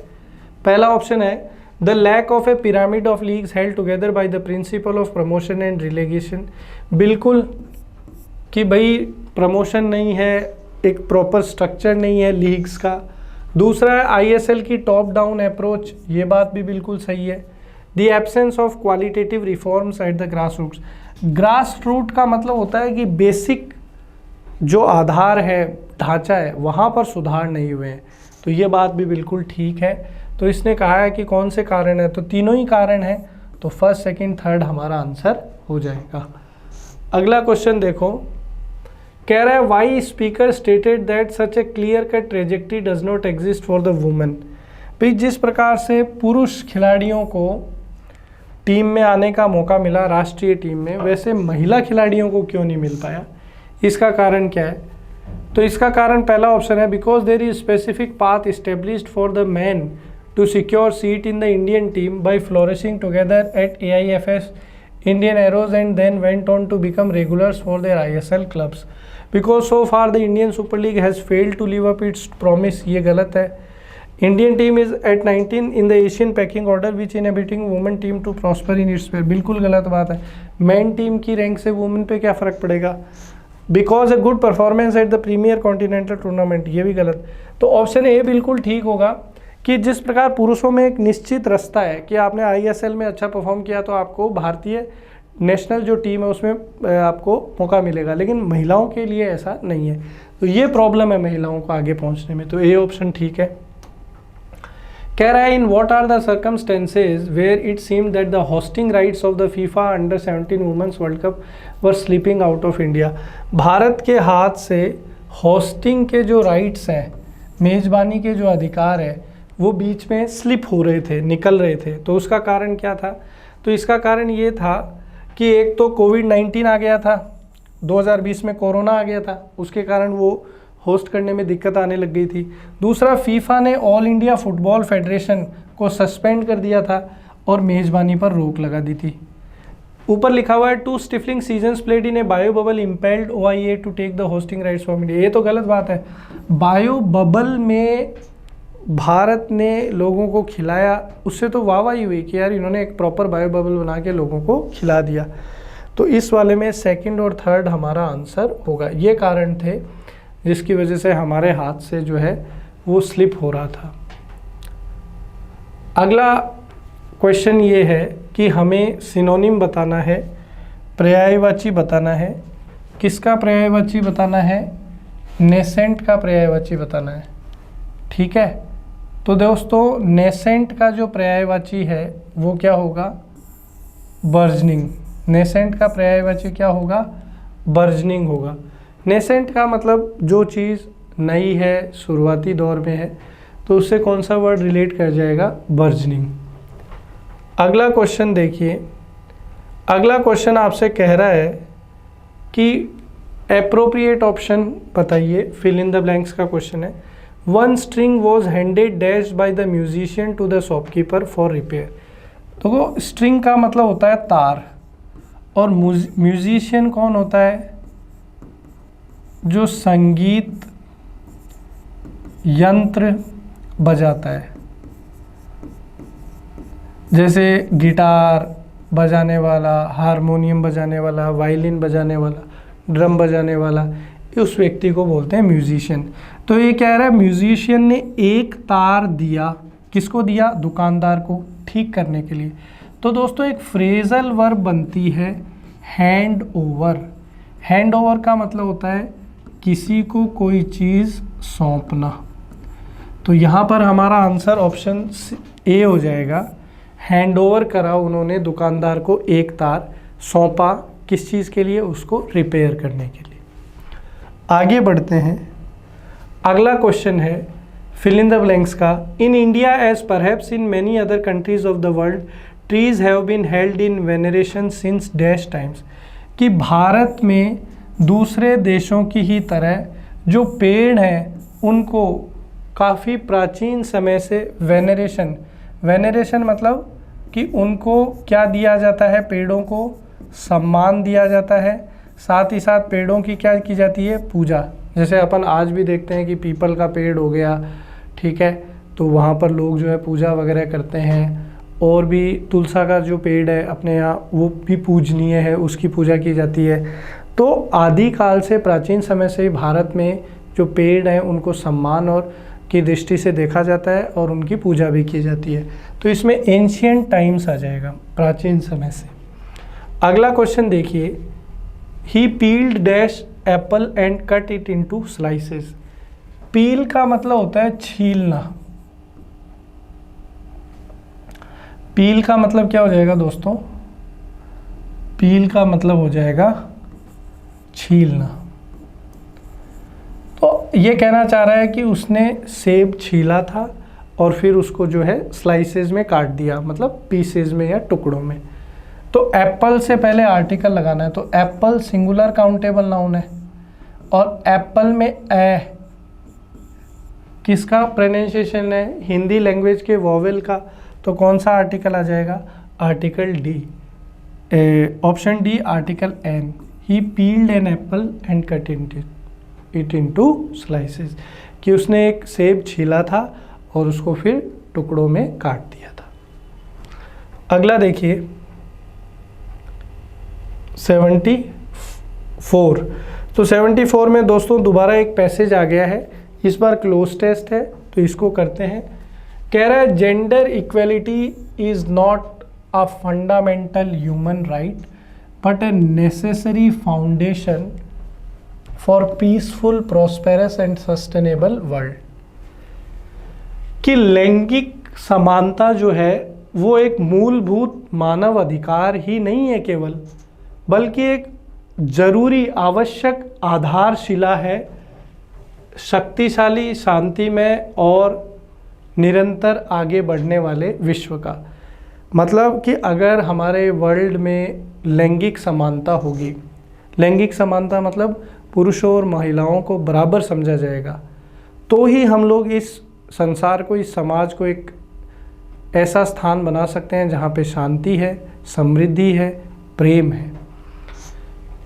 पहला ऑप्शन है the lack of a pyramid of leagues held together by the principle of promotion and relegation. बिल्कुल कि भाई प्रमोशन नहीं है, एक प्रॉपर स्ट्रक्चर नहीं है लीग्स का। दूसरा है ISL की टॉप डाउन अप्रोच, ये बात भी बिल्कुल सही है। The absence of qualitative reforms at the grass roots. Grass root का मतलब होता है कि बेसिक जो आधार है, ढांचा है, वहाँ पर सुधार नहीं हुए हैं, तो ये बात भी बिल्कुल ठीक है। तो इसने कहा है कि कौन से कारण है, तो तीनों ही कारण है, तो फर्स्ट सेकंड थर्ड हमारा आंसर हो जाएगा। अगला क्वेश्चन देखो, कह रहा है why speaker stated that such a clear cut trajectory does not exist for the women. भाई जिस प्रकार से पुरुष खिलाड़ियों को टीम में आने का मौका मिला राष्ट्रीय टीम में, वैसे महिला खिलाड़ियों को क्यों नहीं मिल पाया, इसका कारण क्या है? तो इसका कारण पहला ऑप्शन है because there is specific path established for the man to secure seat in the Indian team by flourishing together at AIFS Indian Arrows and then went on to become regulars for their ISL clubs. Because so far the Indian Super League has failed to live up its promise, ये गलत है। Indian team is at 19 in the Asian packing order which inhibiting women team to prosper in its sphere. बिल्कुल गलत बात है। Men team की rank से women पे क्या फ़र्क पड़ेगा? Because a good performance at the premier continental tournament, ये भी गलत। तो ऑप्शन ए बिल्कुल ठीक होगा कि जिस प्रकार पुरुषों में एक निश्चित रास्ता है कि आपने ISL में अच्छा परफॉर्म किया तो आपको भारतीय नेशनल जो टीम है उसमें आपको मौका मिलेगा, लेकिन महिलाओं के लिए ऐसा नहीं है। तो ये प्रॉब्लम है महिलाओं को आगे पहुंचने में। तो ए ऑप्शन ठीक है। कह रहा है in what are the circumstances where it seem that the hosting rights of the FIFA under 17 women's world cup were sleeping out of India. Bharat के हाथ से होस्टिंग के जो राइट्स हैं, मेज़बानी के जो अधिकार है, वो बीच में स्लिप हो रहे थे, निकल रहे थे। तो उसका कारण क्या था? तो इसका कारण ये था कि एक तो कोविड-19 आ गया था, 2020 में कोरोना आ गया था, उसके कारण वो होस्ट करने में दिक्कत आने लग गई थी। दूसरा, फीफा ने ऑल इंडिया फुटबॉल फेडरेशन को सस्पेंड कर दिया था और मेज़बानी पर रोक लगा दी थी। ऊपर लिखा हुआ है two stifling seasons played in a bio bubble impelled OIA to take the hosting rights from India. ये तो गलत बात है। बायो बबल में भारत ने लोगों को खिलाया, उससे तो वाहवाही हुई कि यार इन्होंने एक प्रॉपर बायो बबल बना के लोगों को खिला दिया। तो इस वाले में सेकंड और थर्ड हमारा आंसर होगा। ये कारण थे जिसकी वजह से हमारे हाथ से जो है वो स्लिप हो रहा था। अगला क्वेश्चन ये है कि हमें सिनोनिम बताना है, पर्यायवाची बताना है। किसका पर्यायवाची बताना है? नेसेंट का पर्यायवाची बताना है। ठीक है, तो दोस्तों नेसेंट का जो पर्यायवाची है वो क्या होगा? बर्जनिंग। नेसेंट का पर्यायवाची क्या होगा? बर्जनिंग होगा। नेसेंट का मतलब जो चीज़ नई है, शुरुआती दौर में है, तो उससे कौन सा वर्ड रिलेट कर जाएगा? बर्जनिंग। अगला क्वेश्चन देखिए। अगला क्वेश्चन आपसे कह रहा है कि एप्रोप्रिएट ऑप्शन बताइए, फिल इन द ब्लैंक्स का क्वेश्चन है। One string was handed dash by the musician to the shopkeeper for repair. तो स्ट्रिंग का मतलब होता है तार, और म्यूजिशियन कौन होता है? जो संगीत यंत्र बजाता है, जैसे गिटार बजाने वाला, हारमोनियम बजाने वाला, वायलिन बजाने वाला, ड्रम बजाने वाला, उस व्यक्ति को बोलते हैं म्यूजिशियन। तो ये कह रहा है म्यूजिशियन ने एक तार दिया, किसको दिया? दुकानदार को, ठीक करने के लिए। तो दोस्तों एक फ्रेजल वर्ब बनती है हैंड ओवर। हैंड ओवर का मतलब होता है किसी को कोई चीज़ सौंपना। तो यहाँ पर हमारा आंसर ऑप्शन ए हो जाएगा। हैंड ओवर करा उन्होंने दुकानदार को, एक तार सौंपा, किस चीज़ के लिए? उसको रिपेयर करने के लिए। आगे बढ़ते हैं। अगला क्वेश्चन है फिल इन द ब्लैंक्स का। In India as perhaps in many other countries of the world trees have been held in veneration since dash times. कि भारत में दूसरे देशों की ही तरह जो पेड़ हैं उनको काफ़ी प्राचीन समय से वेनरेशन मतलब कि उनको क्या दिया जाता है? पेड़ों को सम्मान दिया जाता है, साथ ही साथ पेड़ों की क्या की जाती है? पूजा। जैसे अपन आज भी देखते हैं कि पीपल का पेड़ हो गया, ठीक है, तो वहाँ पर लोग जो है पूजा वगैरह करते हैं। और भी तुलसा का जो पेड़ है अपने यहाँ, वो भी पूजनीय है, उसकी पूजा की जाती है। तो आदिकाल से, प्राचीन समय से भारत में जो पेड़ हैं उनको सम्मान और की दृष्टि से देखा जाता है और उनकी पूजा भी की जाती है। तो इसमें एंशिएंट टाइम्स आ जाएगा, प्राचीन समय से। अगला क्वेश्चन देखिए। He peeled dash apple and cut it into slices. Peel का मतलब होता है छीलना। पील का मतलब क्या हो जाएगा दोस्तों? पील का मतलब हो जाएगा छीलना। तो ये कहना चाह रहा है कि उसने सेब छीला था और फिर उसको जो है स्लाइसेस में काट दिया, मतलब पीसेज में या टुकड़ों में। तो एप्पल से पहले आर्टिकल लगाना है। तो एप्पल सिंगुलर काउंटेबल नाउन है, और एप्पल में ए किसका प्रोनाउंसिएशन है? हिंदी लैंग्वेज के वॉवेल का। तो कौन सा आर्टिकल आ जाएगा? Article D, option D, article an. He peeled an apple and cut it into slices. कि उसने एक सेब छीला था और उसको फिर टुकड़ों में काट दिया था। अगला देखिए 74। तो 74 में दोस्तों दोबारा एक पैसेज आ गया है, इस बार क्लोज टेस्ट है तो इसको करते हैं। कह रहा है gender equality is not a fundamental human right but a necessary foundation for peaceful prosperous and sustainable world. कि लैंगिक समानता जो है वो एक मूलभूत मानव अधिकार ही नहीं है केवल, बल्कि एक जरूरी आवश्यक आधारशिला है शक्तिशाली, शांतिमय और निरंतर आगे बढ़ने वाले विश्व का। मतलब कि अगर हमारे वर्ल्ड में लैंगिक समानता होगी, लैंगिक समानता मतलब पुरुषों और महिलाओं को बराबर समझा जाएगा, तो ही हम लोग इस संसार को, इस समाज को एक ऐसा स्थान बना सकते हैं जहाँ पे शांति है, समृद्धि है, प्रेम है।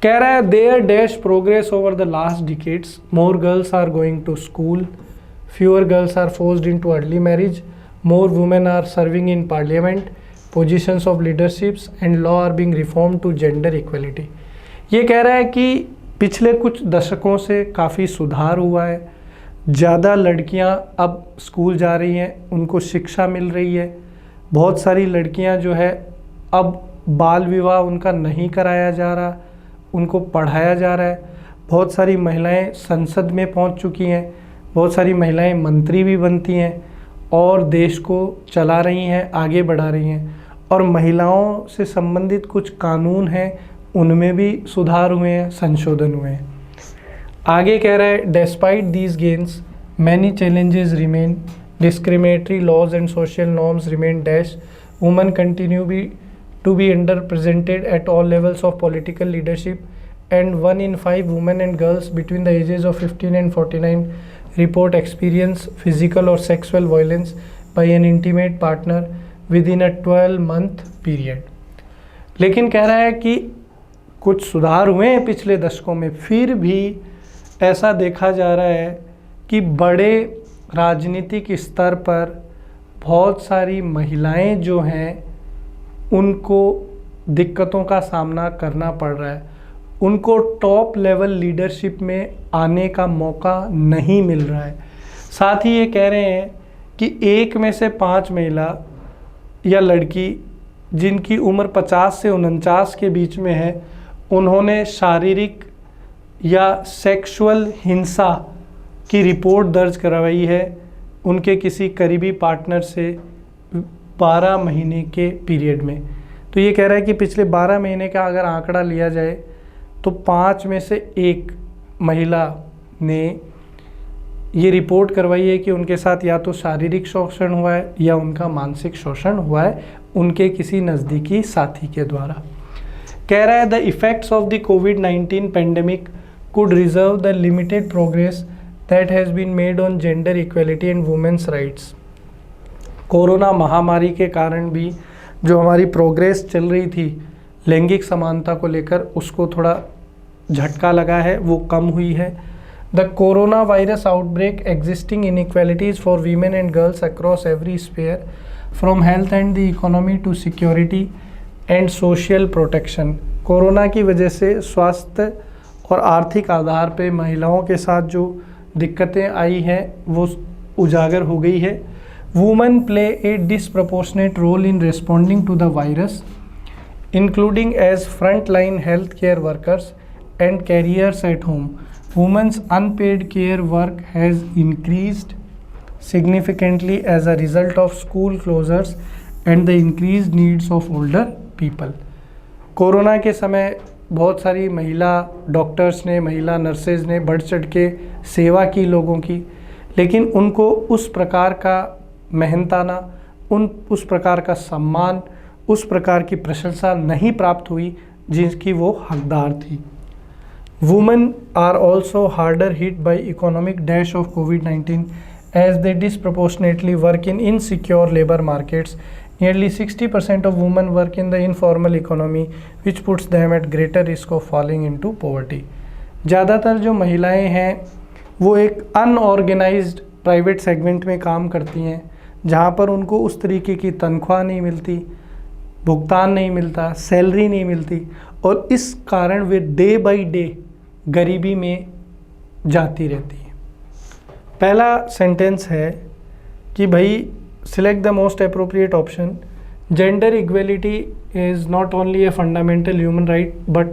कह रहा है there dash progress over the last decades, more girls are going to school, fewer girls are forced into early marriage, more women are serving in parliament, positions of leaderships and law are being reform to gender equality. ये कह रहा है कि पिछले कुछ दशकों से काफ़ी सुधार हुआ है, ज़्यादा लड़कियां अब स्कूल जा रही हैं, उनको शिक्षा मिल रही है। बहुत सारी लड़कियां जो है अब बाल विवाह उनका नहीं कराया जा रहा, उनको पढ़ाया जा रहा है। बहुत सारी महिलाएं संसद में पहुंच चुकी हैं, बहुत सारी महिलाएं मंत्री भी बनती हैं और देश को चला रही हैं, आगे बढ़ा रही हैं। और महिलाओं से संबंधित कुछ कानून हैं, उनमें भी सुधार हुए हैं, संशोधन हुए हैं। आगे कह रहा है despite these gains many challenges remain, discriminatory laws and social norms remain dash, women continue to be underrepresented at all levels of political leadership, and 1 in 5 women and girls between the ages of 15 and 49 report experience physical or sexual violence by an intimate partner within a 12-month period। लेकिन कह रहा है कि कुछ सुधार हुए हैं पिछले दशकों में, फिर भी ऐसा देखा जा रहा है कि बड़े राजनीतिक स्तर पर बहुत सारी महिलाएं जो हैं उनको दिक्कतों का सामना करना पड़ रहा है, उनको टॉप लेवल लीडरशिप में आने का मौका नहीं मिल रहा है। साथ ही ये कह रहे हैं कि 1 में से 5 महिला या लड़की जिनकी उम्र 50 से 49 के बीच में है, उन्होंने शारीरिक या सेक्सुअल हिंसा की रिपोर्ट दर्ज करवाई है उनके किसी करीबी पार्टनर से 12 महीने के पीरियड में। तो ये कह रहा है कि पिछले 12 महीने का अगर आंकड़ा लिया जाए तो 5 में से 1 महिला ने ये रिपोर्ट करवाई है कि उनके साथ या तो शारीरिक शोषण हुआ है या उनका मानसिक शोषण हुआ है उनके किसी नज़दीकी साथी के द्वारा। कह रहा है द इफ़ेक्ट्स ऑफ द कोविड-19 pandemic could reserve the limited progress that has been made on gender equality and women's rights. Corona महामारी के कारण भी जो हमारी प्रोग्रेस चल रही थी लैंगिक समानता को लेकर, उसको थोड़ा झटका लगा है, वो कम हुई है। The corona virus outbreak existing inequalities for women and girls across every sphere from health and the economy to security and social protection. Corona की वजह से स्वास्थ्य और आर्थिक आधार पे महिलाओं के साथ जो दिक्कतें आई हैं वो उजागर हो गई है। Women play a disproportionate role in responding to the virus, including as frontline healthcare workers and caregivers at home. Women's unpaid care work has increased significantly as a result of school closures and the increased needs of older people. Corona के समय बहुत सारी महिला doctors ने, महिला nurses ने बढ़ चढ़ के सेवा की लोगों की, लेकिन उनको उस प्रकार का मेहनताना, उस प्रकार का सम्मान, उस प्रकार की प्रशंसा नहीं प्राप्त हुई जिसकी वो हकदार थी। Women are also harder hit by economic dash of कोविड-19 as they disproportionately work in insecure labour markets. Nearly 60% of women work in the informal economy, which puts them at greater risk of falling into poverty. ज़्यादातर जो महिलाएं हैं वो एक unorganised private segment में काम करती हैं, जहाँ पर उनको उस तरीके की तनख्वाह नहीं मिलती, भुगतान नहीं मिलता, सैलरी नहीं मिलती, और इस कारण वे डे बाय डे गरीबी में जाती रहती हैं। पहला सेंटेंस है कि भाई select the most appropriate option. Gender equality is not only a fundamental human right but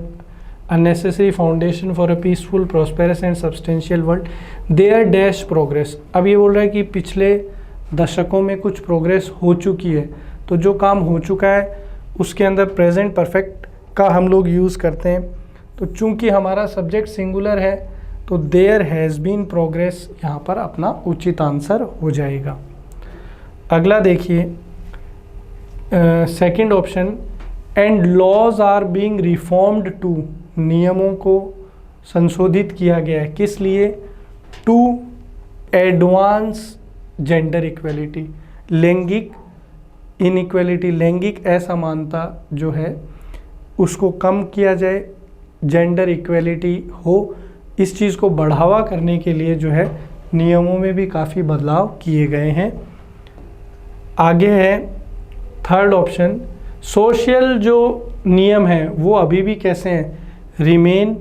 a necessary foundation for a peaceful, prosperous and substantial world. Their dash progress। अब ये बोल रहा है कि पिछले दशकों में कुछ प्रोग्रेस हो चुकी है, तो जो काम हो चुका है उसके अंदर प्रेजेंट परफेक्ट का हम लोग यूज़ करते हैं। तो चूंकि हमारा सब्जेक्ट सिंगुलर है तो देयर हैज़ बीन प्रोग्रेस यहाँ पर अपना उचित आंसर हो जाएगा। अगला देखिए second option, and laws are being reformed to, नियमों को संशोधित किया गया है, किस लिए? टू एडवांस जेंडर इक्वलिटी, लैंगिक इनइक्वलिटी, लैंगिक असमानता जो है उसको कम किया जाए, जेंडर इक्वलिटी हो, इस चीज़ को बढ़ावा करने के लिए जो है नियमों में भी काफ़ी बदलाव किए गए हैं। आगे है थर्ड ऑप्शन, सोशल जो नियम हैं वो अभी भी कैसे हैं? रिमेन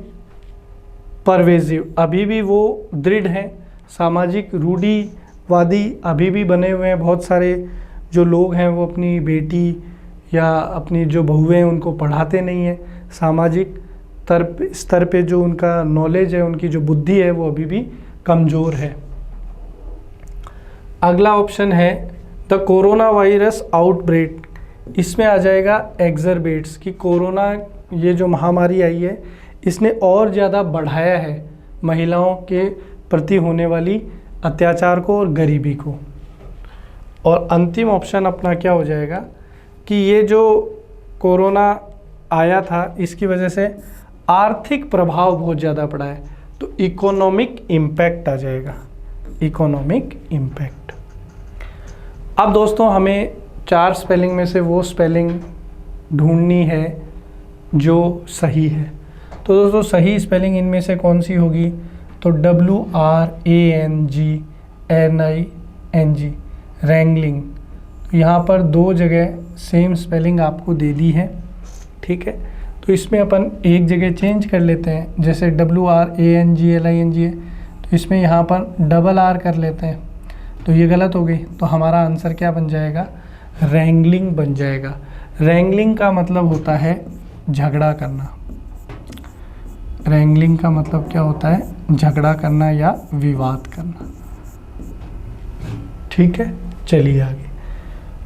परवेजिव, अभी भी वो दृढ़ हैं। सामाजिक रूढ़िवादी अभी भी बने हुए हैं। बहुत सारे जो लोग हैं वो अपनी बेटी या अपनी जो बहुएं हैं उनको पढ़ाते नहीं हैं। सामाजिक स्तर पे जो उनका नॉलेज है, उनकी जो बुद्धि है वो अभी भी कमज़ोर है। अगला ऑप्शन है द कोरोना वायरस आउटब्रेक, इसमें आ जाएगा एग्जरबेट्स, कि कोरोना ये जो महामारी आई है इसने और ज़्यादा बढ़ाया है महिलाओं के प्रति होने वाली अत्याचार को और गरीबी को। और अंतिम ऑप्शन अपना क्या हो जाएगा कि ये जो कोरोना आया था इसकी वजह से आर्थिक प्रभाव बहुत ज़्यादा पड़ा है, तो इकोनॉमिक इम्पैक्ट आ जाएगा, इकोनॉमिक इम्पैक्ट। अब दोस्तों हमें 4 स्पेलिंग में से वो स्पेलिंग ढूंढनी है जो सही है। तो दोस्तों सही स्पेलिंग इनमें से कौन सी होगी? तो WRANGNING, रैंगलिंग। यहाँ पर 2 जगह सेम स्पेलिंग आपको दे दी है, ठीक है। तो इसमें अपन एक जगह चेंज कर लेते हैं, जैसे WRANGLING है तो इसमें यहाँ पर RR कर लेते हैं, तो ये गलत हो गई। तो हमारा आंसर क्या बन जाएगा? रैंगलिंग बन जाएगा। रैंगलिंग का मतलब होता है झगड़ा करना। रैंगलिंग का मतलब क्या होता है? झगड़ा करना या विवाद करना, ठीक है। चलिए आगे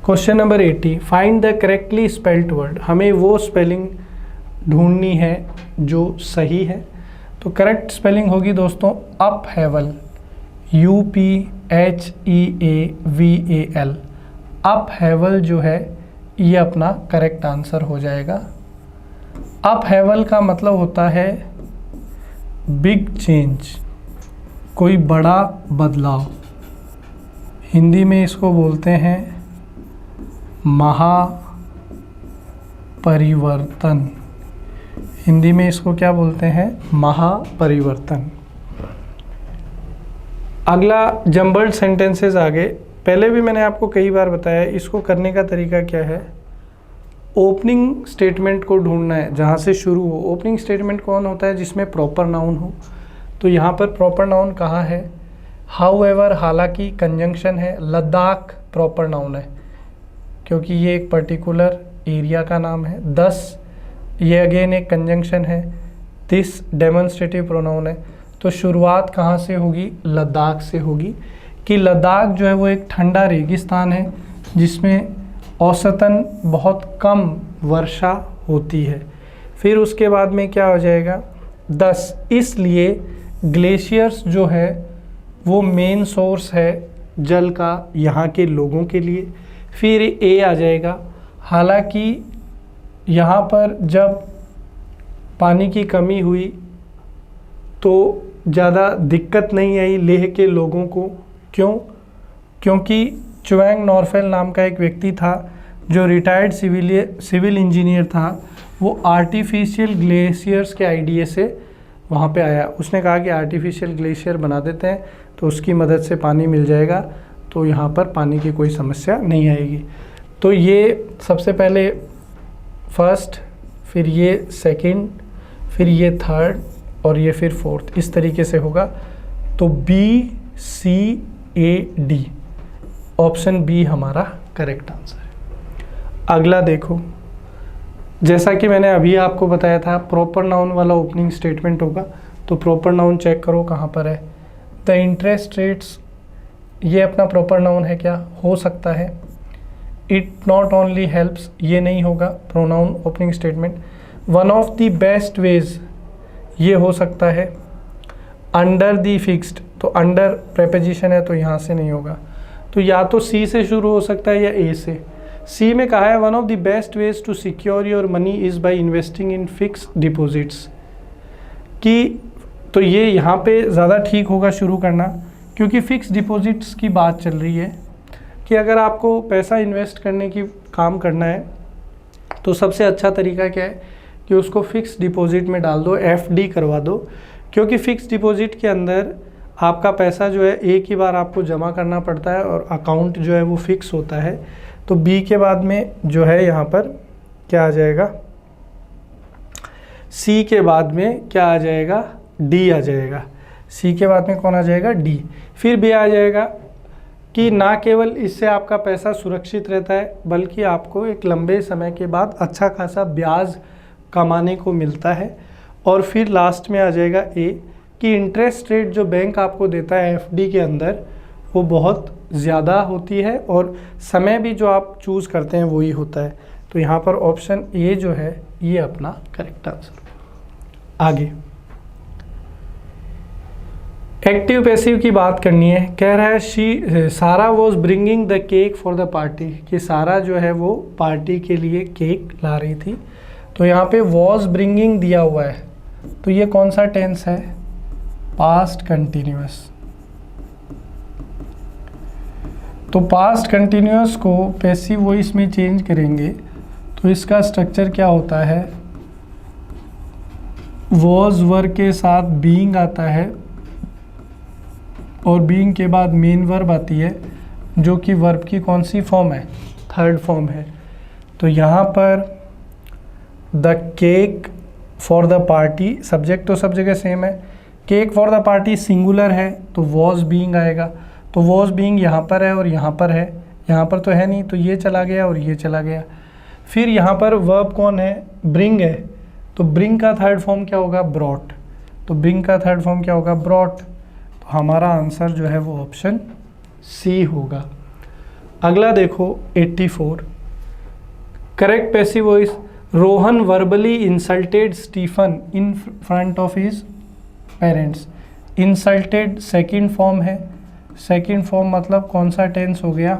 question number 80, find the correctly spelled word. हमें वो स्पेलिंग ढूंढनी है जो सही है। तो करेक्ट स्पेलिंग होगी दोस्तों अपहेवल, UPHEAVAL। अपहेवल जो है ये अपना करेक्ट आंसर हो जाएगा। अपहेवल का मतलब होता है बिग चेंज, कोई बड़ा बदलाव। हिंदी में इसको बोलते हैं महापरिवर्तन। हिंदी में इसको क्या बोलते हैं? महापरिवर्तन। अगला जम्बल्ड सेंटेंसेस आगे, पहले भी मैंने आपको कई बार बताया, इसको करने का तरीका क्या है? ओपनिंग स्टेटमेंट को ढूंढना है जहाँ से शुरू हो। ओपनिंग स्टेटमेंट कौन होता है? जिसमें प्रॉपर नाउन हो। तो यहाँ पर प्रॉपर नाउन कहाँ है? हाउएवर, हालांकि कंजंक्शन है। लद्दाख प्रॉपर नाउन है क्योंकि ये एक पर्टिकुलर एरिया का नाम है। 10 ये अगेन एक कंजंक्शन है। दिस डेमोन्स्ट्रेटिव प्रोनाउन है। तो शुरुआत कहाँ से होगी? लद्दाख से होगी, कि लद्दाख जो है वो एक ठंडा रेगिस्तान है जिसमें औसतन बहुत कम वर्षा होती है। फिर उसके बाद में क्या हो जाएगा? 10, इसलिए ग्लेशियर्स जो है वो मेन सोर्स है जल का यहाँ के लोगों के लिए। फिर ए आ जाएगा, हालांकि यहाँ पर जब पानी की कमी हुई तो ज़्यादा दिक्कत नहीं आई लेह के लोगों को। क्यों? क्योंकि चुएंग नॉरफेल नाम का एक व्यक्ति था जो रिटायर्ड सिविल इंजीनियर था। वो आर्टिफिशियल ग्लेशियर्स के आइडिया से वहाँ पे आया। उसने कहा कि आर्टिफिशियल ग्लेशियर बना देते हैं तो उसकी मदद से पानी मिल जाएगा, तो यहाँ पर पानी की कोई समस्या नहीं आएगी। तो ये सबसे पहले फर्स्ट, फिर ये सेकंड, फिर ये थर्ड और ये फिर फोर्थ, इस तरीके से होगा। तो B C A D, option B हमारा करेक्ट आंसर है। अगला देखो, जैसा कि मैंने अभी आपको बताया था प्रॉपर नाउन वाला ओपनिंग स्टेटमेंट होगा, तो प्रॉपर नाउन चेक करो कहाँ पर है। द इंटरेस्ट रेट्स, ये अपना प्रॉपर नाउन है क्या? हो सकता है। इट नॉट ओनली हेल्प्स, ये नहीं होगा pronoun opening statement. One of the best veg, ये हो सकता है। अंडर दी फिक्स्ड, तो अंडर प्रेपोजिशन है तो यहाँ से नहीं होगा, तो या तो सी से शुरू हो सकता है या ए से। सी में कहा है one of the best ways to secure your money is by investing in fix deposits, कि तो ये यहाँ पे ज़्यादा ठीक होगा शुरू करना, क्योंकि फिक्स डिपॉजिट्स की बात चल रही है कि अगर आपको पैसा इन्वेस्ट करने की काम करना है तो सबसे अच्छा तरीका क्या है कि उसको फिक्स डिपॉजिट में डाल दो, एफडी करवा दो, क्योंकि फिक्स डिपॉजिट के अंदर आपका पैसा जो है एक ही बार आपको जमा करना पड़ता है और अकाउंट जो है वो फिक्स होता है। तो बी के बाद में जो है यहाँ पर क्या आ जाएगा, सी के बाद में क्या आ जाएगा, डी आ जाएगा। सी के बाद में कौन आ जाएगा, डी। फिर बी आ जाएगा कि ना केवल इससे आपका पैसा सुरक्षित रहता है बल्कि आपको एक लंबे समय के बाद अच्छा खासा ब्याज कमाने को मिलता है। और फिर लास्ट में आ जाएगा ए कि इंटरेस्ट रेट जो बैंक आपको देता है एफडी के अंदर वो बहुत ज़्यादा होती है और समय भी जो आप चूज़ करते हैं वही होता है। तो यहाँ पर ऑप्शन ए जो है ये अपना करेक्ट आंसर। आगे एक्टिव पैसिव की बात करनी है। कह रहा है सारा was bringing the cake for the party, कि सारा जो है वो पार्टी के लिए केक ला रही थी। तो यहाँ पे वॉज ब्रिंगिंग दिया हुआ है, तो ये कौन सा टेंस है, पास्ट कंटिन्यूअस। तो पास्ट कंटिन्यूअस को पैसिव वॉइस में चेंज करेंगे तो इसका स्ट्रक्चर क्या होता है, वॉज वर्ब के साथ बीइंग आता है और बीइंग के बाद मेन वर्ब आती है जो कि वर्ब की कौन सी फॉर्म है, थर्ड फॉर्म है। तो यहाँ पर the cake for the party, subject तो सब जगह सेम है, cake for the party singular है तो वॉज बीइंग आएगा। तो वॉज बीइंग यहाँ पर है और यहाँ पर है, यहाँ पर तो है नहीं तो ये चला गया और ये चला गया। फिर यहाँ पर वर्ब कौन है, ब्रिंग है, तो ब्रिंग का थर्ड फॉर्म क्या होगा, ब्रॉट। तो ब्रिंग का थर्ड फॉर्म क्या होगा, ब्रॉट। तो हमारा आंसर जो है वो ऑप्शन सी होगा। अगला देखो 84, correct passive voice. Rohan verbally insulted Stephen in front of his parents. Insulted second form है, सेकंड फॉर्म मतलब कौन सा टेंस हो गया,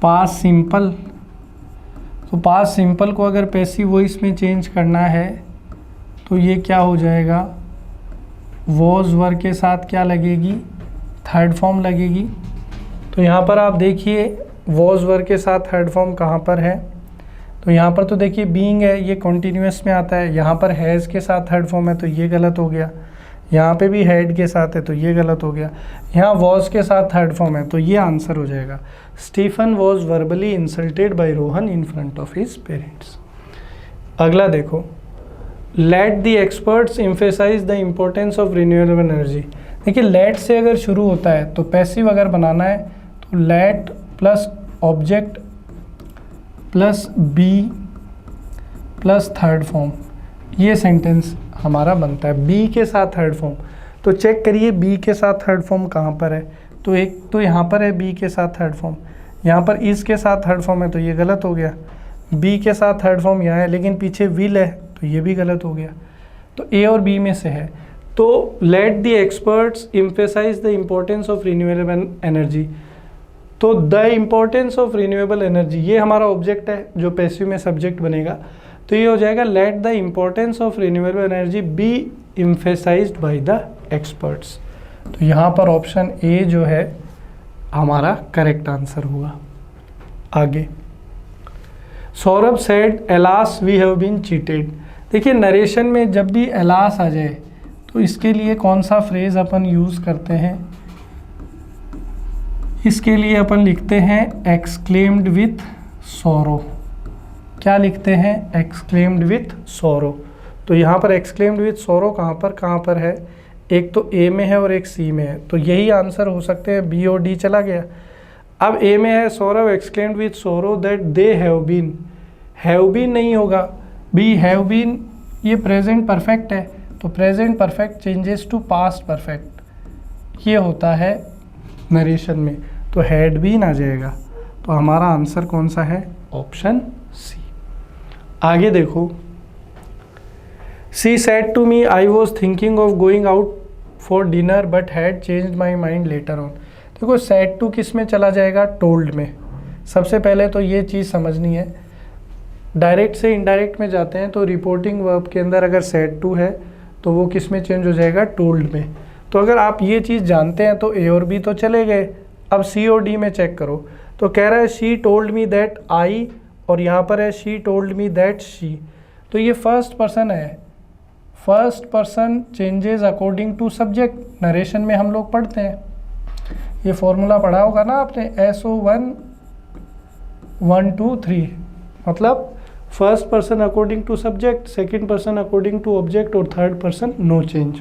पास्ट सिंपल। तो पास्ट सिंपल को अगर पैसिव वॉइस में चेंज करना है तो ये क्या हो जाएगा, वॉज वर्ब के साथ क्या लगेगी, थर्ड फॉर्म लगेगी। तो यहाँ पर आप देखिए वॉज वर्ब के साथ थर्ड फॉर्म कहाँ पर है, तो यहाँ पर तो देखिए बीइंग है, ये कॉन्टिन्यूअस में आता है। यहाँ पर हैज़ के साथ थर्ड फॉर्म है तो ये गलत हो गया। यहाँ पे भी हैड के साथ है तो ये गलत हो गया। यहाँ वॉज के साथ थर्ड फॉर्म है तो ये आंसर हो जाएगा, Stephen was verbally insulted by Rohan in front of his parents. अगला देखो, let the experts emphasise the importance of renewable energy. देखिए लेट से अगर शुरू होता है तो पैसिव अगर बनाना है तो let plus object plus B plus third form, ये सेंटेंस हमारा बनता है। बी के साथ थर्ड फॉर्म, तो चेक करिए बी के साथ थर्ड फॉर्म कहाँ पर है, तो एक तो यहाँ पर है बी के साथ थर्ड फॉर्म, यहाँ पर इस के साथ थर्ड फॉर्म है तो ये गलत हो गया। बी के साथ थर्ड फॉर्म यहाँ है लेकिन पीछे विल है तो ये भी गलत हो गया। तो ए और बी में से है। तो let the experts emphasise the importance of renewable energy, so the importance of renewable energy ये हमारा ऑब्जेक्ट है जो पैसिव में सब्जेक्ट बनेगा, तो ये हो जाएगा let the importance of renewable energy be emphasised by the experts. तो यहाँ पर ऑप्शन ए जो है हमारा करेक्ट आंसर हुआ। आगे Saurabh said alas we have been cheated. देखिए नरेशन में जब भी एलास आ जाए तो इसके लिए कौन सा फ्रेज अपन यूज़ करते हैं? इसके लिए अपन लिखते हैं एक्सक्लेम्ड विथ सॉरो। क्या लिखते हैं? Exclaimed with sorrow. तो यहाँ पर एक्सक्लेम्ड विथ सॉरो कहाँ पर है? एक तो ए में है और एक सी में है, तो यही आंसर हो सकते हैं, बी और डी चला गया। अब ए में है Saurav exclaimed with sorrow that they have been. Have been नहीं होगा, बी हैव बीन ये प्रेजेंट परफेक्ट है, तो present perfect changes to past perfect, ये होता है नरेशन में, तो हैड बीन आ जाएगा। तो हमारा आंसर कौन सा है? Option C. आगे देखो, she said to me I was thinking of going out for dinner but had changed my mind later on. देखो सेड टू किस में चला जाएगा? टोल्ड में। सबसे पहले तो ये चीज़ समझनी है, डायरेक्ट से इनडायरेक्ट में जाते हैं तो रिपोर्टिंग वर्ब के अंदर अगर सेड टू है तो वो किस में चेंज हो जाएगा? टोल्ड में। तो अगर आप ये चीज़ जानते हैं तो ए और बी तो चले गए, अब सी और डी में चेक करो। तो कह रहा है she told me that I, और यहाँ पर है she told me that she, तो ये फर्स्ट पर्सन है। First person changes according to subject, narration में हम लोग पढ़ते हैं, ये फॉर्मूला पढ़ा होगा ना आपने, SO1 1 2 3, मतलब first person according to subject, second person according to object और थर्ड पर्सन नो चेंज।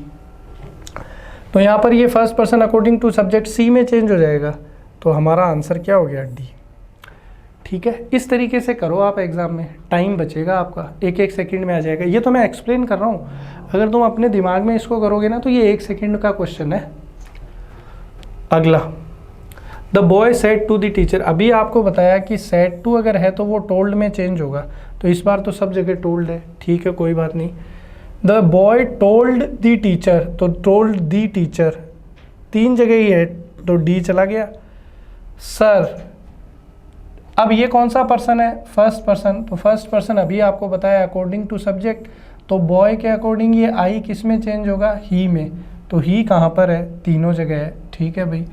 तो यहाँ पर ये first person according to subject C में चेंज हो जाएगा, तो हमारा आंसर क्या हो गया? डी। ठीक है, इस तरीके से करो आप एग्ज़ाम में, टाइम बचेगा आपका, एक एक सेकंड में आ जाएगा। ये तो मैं एक्सप्लेन कर रहा हूँ, अगर तुम अपने दिमाग में इसको करोगे ना तो ये 1 सेकंड का क्वेश्चन है। अगला, the boy said to the teacher. अभी आपको बताया कि सेड टू अगर है तो वो टोल्ड में चेंज होगा, तो इस बार तो सब जगह टोल्ड है, ठीक है कोई बात नहीं। The boy told the teacher, तो टोल्ड द टीचर 3 जगह ही है, तो डी चला गया। सर, अब ये कौन सा पर्सन है? फर्स्ट पर्सन, तो फर्स्ट पर्सन अभी आपको बताया अकॉर्डिंग टू सब्जेक्ट, तो बॉय के अकॉर्डिंग ये आई किस में चेंज होगा? ही में, तो ही कहाँ पर है? तीनों जगह है, ठीक है भाई।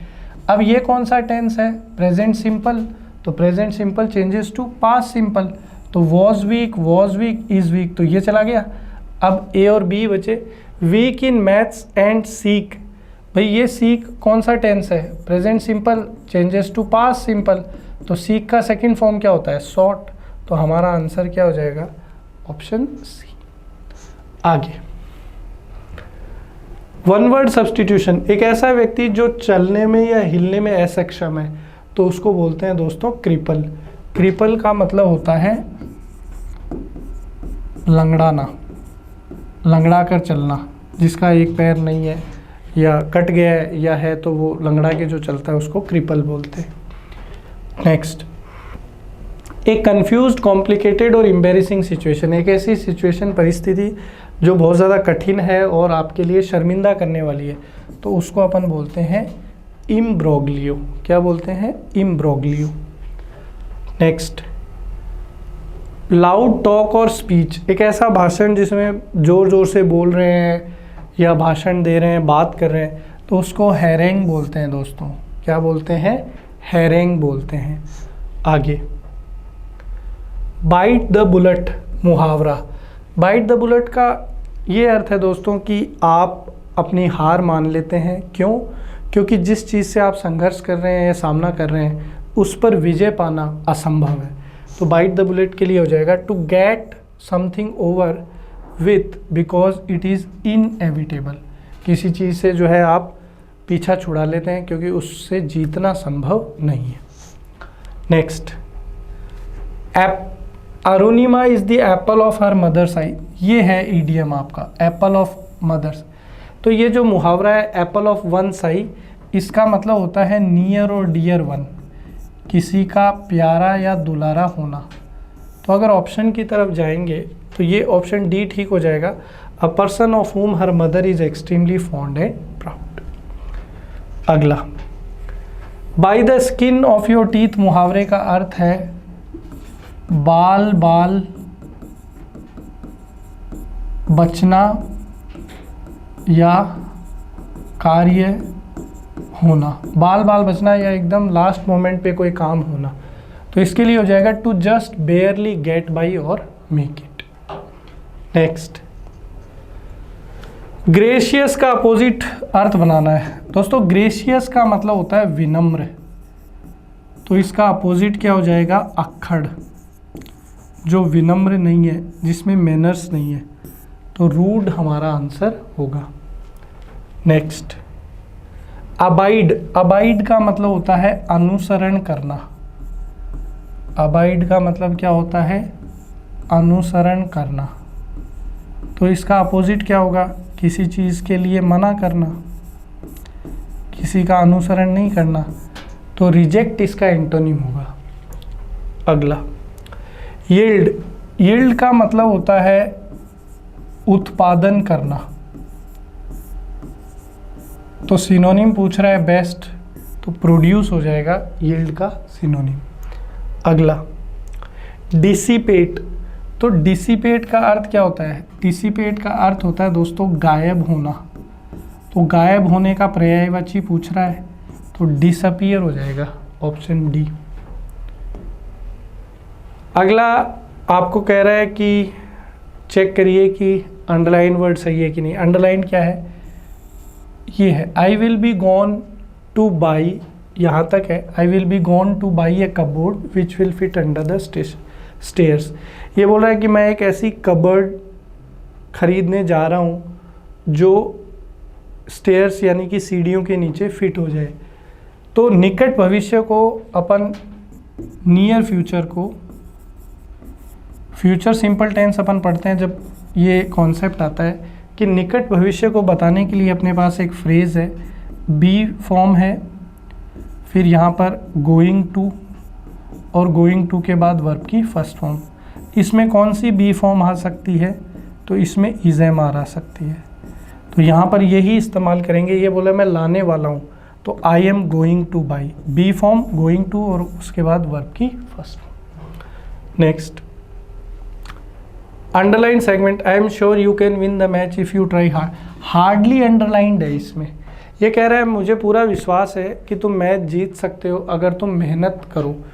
अब ये कौन सा टेंस है? प्रेजेंट सिंपल, तो present simple changes to past simple, तो वॉज वीक, इज वीक, तो ये चला गया। अब ए और बी बचे, weak in maths and seek. भाई ये सीक कौन सा टेंस है? Present simple changes to past simple, तो सीक का सेकंड फॉर्म क्या होता है? सॉट, तो हमारा आंसर क्या हो जाएगा? Option C. आगे, वन वर्ड सब्सटीट्यूशन। एक ऐसा व्यक्ति जो चलने में या हिलने में असक्षम है, तो उसको बोलते हैं दोस्तों क्रिपल। क्रिपल का मतलब होता है लंगड़ाना, लंगड़ा कर चलना, जिसका एक पैर नहीं है या कट गया है या है तो वो लंगड़ा के जो चलता है उसको क्रिपल बोलते हैं। नेक्स्ट, एक कंफ्यूज्ड, कॉम्प्लिकेटेड और एम्बैरेसिंग सिचुएशन। एक ऐसी सिचुएशन, परिस्थिति जो बहुत ज़्यादा कठिन है और आपके लिए शर्मिंदा करने वाली है, तो उसको अपन बोलते हैं इम्ब्रोग्लियो। क्या बोलते हैं? इम्ब्रोग्लियो। नेक्स्ट, लाउड टॉक और स्पीच। एक ऐसा भाषण जिसमें ज़ोर ज़ोर से बोल रहे हैं या भाषण दे रहे हैं, बात कर रहे हैं, तो उसको हैरेंग बोलते हैं दोस्तों। क्या बोलते हैं? हैरेंग बोलते हैं। आगे, बाइट द बुलेट, मुहावरा। बाइट द बुलेट का ये अर्थ है दोस्तों कि आप अपनी हार मान लेते हैं। क्यों? क्योंकि जिस चीज़ से आप संघर्ष कर रहे हैं या सामना कर रहे हैं उस पर विजय पाना असंभव है। तो बाइट द बुलेट के लिए हो जाएगा to get something over with because it is inevitable. किसी चीज़ से जो है आप पीछा छुड़ा लेते हैं क्योंकि उससे जीतना संभव नहीं है। Next, Arunima is the Apple of her mother's आई। ये है ईडियम आपका, एप्पल ऑफ मदर्स। तो ये जो मुहावरा है एप्पल ऑफ वन्स आई, इसका मतलब होता है नियर और डियर वन, किसी का प्यारा या दुलारा होना। तो अगर ऑप्शन की तरफ जाएंगे तो ये ऑप्शन डी ठीक हो जाएगा, a person of whom her mother is extremely fond and proud. अगला, by the skin of your teeth, मुहावरे का अर्थ है बाल बाल बचना या कार्य होना। बाल बाल बचना या एकदम लास्ट मोमेंट पे कोई काम होना। तो इसके लिए हो जाएगा to just barely get by और मेक इट। नेक्स्ट, ग्रेशियस का अपोजिट अर्थ बनाना है दोस्तों। ग्रेशियस का मतलब होता है विनम्र, तो इसका अपोजिट क्या हो जाएगा? अक्खड़, जो विनम्र नहीं है, जिसमें मैनर्स नहीं है, तो रूड हमारा आंसर होगा। Next, abide. अबाइड का मतलब होता है अनुसरण करना। अबाइड का मतलब क्या होता है? अनुसरण करना। तो इसका अपोजिट क्या होगा? किसी चीज़ के लिए मना करना, किसी का अनुसरण नहीं करना, तो रिजेक्ट इसका एंटोनिम होगा। अगला, यील्ड। यील्ड का मतलब होता है उत्पादन करना, तो सिनोनिम पूछ रहा है बेस्ट, तो प्रोड्यूस हो जाएगा यील्ड का सिनोनिम। अगला, डिसिपेट। तो डिसिपेट का अर्थ क्या होता है? डिसिपेट का अर्थ होता है दोस्तों गायब होना, तो गायब होने का पर्यायवाची पूछ रहा है, तो डिसअपीयर हो जाएगा, ऑप्शन डी। अगला आपको कह रहा है कि चेक करिए कि अंडरलाइन वर्ड सही है कि नहीं। अंडरलाइन क्या है? ये है, I will be gone two by, यहाँ तक है, I will be gone two by A cupboard which will fit under the stairs. ये बोल रहा है कि मैं एक ऐसी कबर्ड खरीदने जा रहा हूँ जो स्टेयर्स यानी कि सीढ़ियों के नीचे फिट हो जाए। तो निकट भविष्य को अपन नियर फ्यूचर को, फ्यूचर सिंपल टेंस अपन पढ़ते हैं जब ये कॉन्सेप्ट आता है कि निकट भविष्य को बताने के लिए अपने पास एक फ्रेज़ है, बी फॉर्म है, फिर यहाँ पर गोइंग टू, और गोइंग टू के बाद वर्ब की फर्स्ट फॉर्म। इसमें कौन सी बी फॉर्म आ सकती है? तो इसमें इज एम आर आ सकती है, तो यहाँ पर यही इस्तेमाल करेंगे। ये बोला मैं लाने वाला हूँ, तो I am going to buy, B form going to और उसके बाद वर्ब की first form. Next, underline segment. I am sure you can win the match if you try hard. Hardly underlined है इसमें। ये कह रहा है मुझे पूरा विश्वास है कि तुम मैच जीत सकते हो अगर तुम मेहनत करो।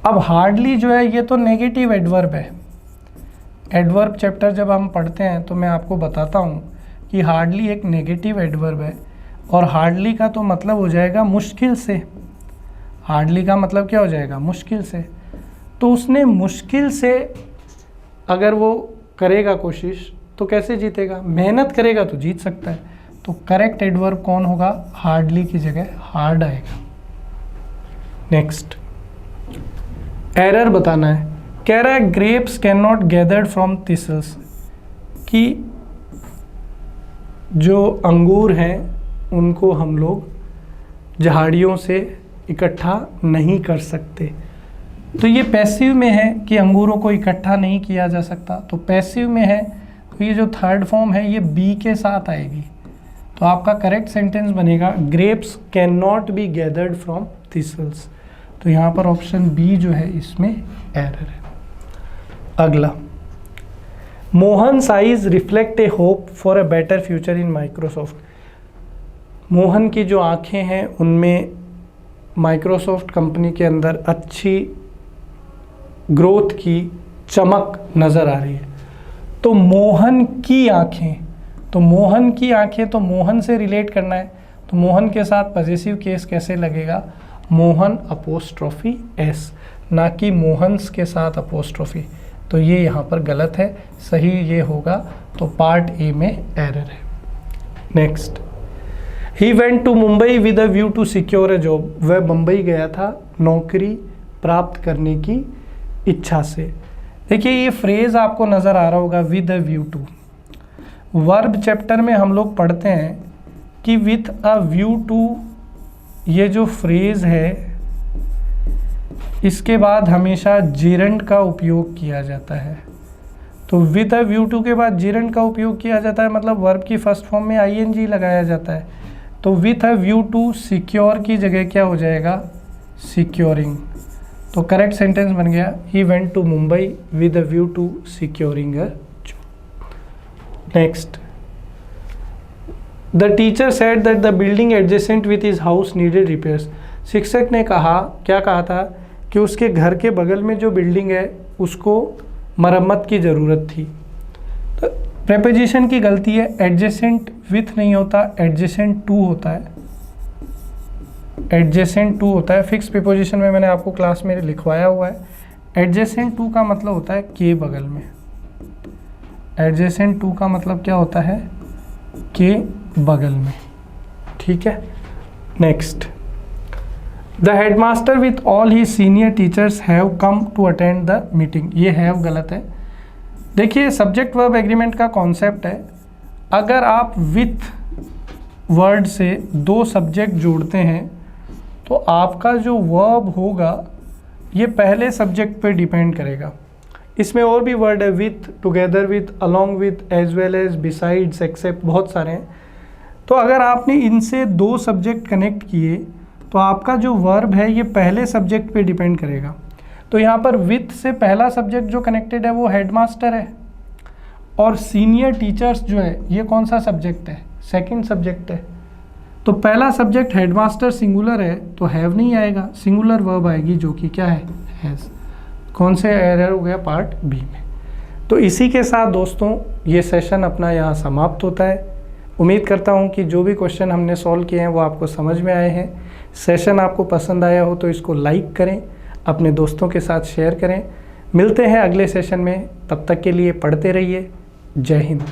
अब हार्डली जो है ये तो नेगेटिव एडवर्ब है। एडवर्ब चैप्टर जब हम पढ़ते हैं तो मैं आपको बताता हूँ कि हार्डली एक नेगेटिव एडवर्ब है, और हार्डली का तो मतलब हो जाएगा मुश्किल से। हार्डली का मतलब क्या हो जाएगा? मुश्किल से। तो उसने मुश्किल से अगर वो करेगा कोशिश तो कैसे जीतेगा? मेहनत करेगा तो जीत सकता है। तो करेक्ट एडवर्ब कौन होगा? हार्डली की जगह हार्ड आएगा। नेक्स्ट, एरर बताना है। कह रहा है grapes can not gathered from thistles, कि जो अंगूर हैं उनको हम लोग झाड़ियों से इकट्ठा नहीं कर सकते। तो ये पैसिव में है कि अंगूरों को इकट्ठा नहीं किया जा सकता, तो पैसिव में है, तो ये जो थर्ड फॉर्म है ये बी के साथ आएगी। तो आपका करेक्ट सेंटेंस बनेगा grapes can not be gathered from thistles. तो यहाँ पर ऑप्शन बी जो है इसमें एरर है। अगला, Mohan eyes reflect a hope for a better future in Microsoft. Mohan की जो आंखें हैं उनमें माइक्रोसॉफ्ट कंपनी के अंदर अच्छी ग्रोथ की चमक नज़र आ रही है। तो मोहन की आंखें, तो मोहन की आंखें, तो मोहन से रिलेट करना है, तो मोहन के साथ पॉजेसिव केस कैसे लगेगा? मोहन अपोस्ट्रोफी एस, ना कि मोहन्स के साथ अपोस्ट्रोफी। तो ये यहाँ पर गलत है, सही ये होगा, तो पार्ट ए में एरर है। Next, he went to Mumbai with a view to secure a job. वह मुंबई गया था नौकरी प्राप्त करने की इच्छा से। देखिए ये फ्रेज़ आपको नज़र आ रहा होगा, with a view to. Verb chapter में हम लोग पढ़ते हैं कि विथ अ व्यू टू, ये जो फ्रेज़ है इसके बाद हमेशा जेरंड का उपयोग किया जाता है। तो विद अ व्यू टू के बाद जेरंड का उपयोग किया जाता है, मतलब वर्ब की फर्स्ट फॉर्म में आईएनजी लगाया जाता है। तो with a view to secure की जगह क्या हो जाएगा? सिक्योरिंग। तो करेक्ट सेंटेंस बन गया, he went to Mumbai with a view to securing a job. Next, the teacher said that the building adjacent with his house needed repairs. शिक्षक ने कहा, क्या कहा था? कि उसके घर के बगल में जो बिल्डिंग है उसको मरम्मत की ज़रूरत थी। तो प्रेपोजिशन की गलती है, एडजेसेंट विथ नहीं होता, एडजेसेंट टू होता है, एडजेसेंट टू होता है। फिक्स प्रीपोजिशन में मैंने आपको क्लास में लिखवाया हुआ है। एडजेसेंट टू का मतलब होता है के बगल में, एडजेसेंट टू का मतलब क्या होता है, के बगल में, ठीक है। Next, the headmaster with all he senior teachers have come to attend the meeting. ये हैव गलत है। देखिए सब्जेक्ट वर्ब एग्रीमेंट का कॉन्सेप्ट है, अगर आप विथ वर्ड से दो सब्जेक्ट जोड़ते हैं तो आपका जो वर्ब होगा ये पहले सब्जेक्ट पे डिपेंड करेगा। इसमें और भी वर्ड है, with, together with, along with, as well as, besides, except, बहुत सारे हैं। तो अगर आपने इनसे दो सब्जेक्ट कनेक्ट किए तो आपका जो वर्ब है ये पहले सब्जेक्ट पे डिपेंड करेगा। तो यहाँ पर विथ से पहला सब्जेक्ट जो कनेक्टेड है वो हेडमास्टर है, और सीनियर टीचर्स जो है ये कौन सा सब्जेक्ट है, सेकंड सब्जेक्ट है। तो पहला सब्जेक्ट हेडमास्टर सिंगुलर है तो हैव नहीं आएगा, सिंगुलर वर्ब आएगी जो कि क्या है, हैज़। कौन से एरर हो गया, पार्ट बी में। तो इसी के साथ दोस्तों ये सेशन अपना यहाँ समाप्त होता है। उम्मीद करता हूँ कि जो भी क्वेश्चन हमने सॉल्व किए हैं वो आपको समझ में आए हैं। सेशन आपको पसंद आया हो तो इसको लाइक करें, अपने दोस्तों के साथ शेयर करें। मिलते हैं अगले सेशन में, तब तक के लिए पढ़ते रहिए। जय हिंद।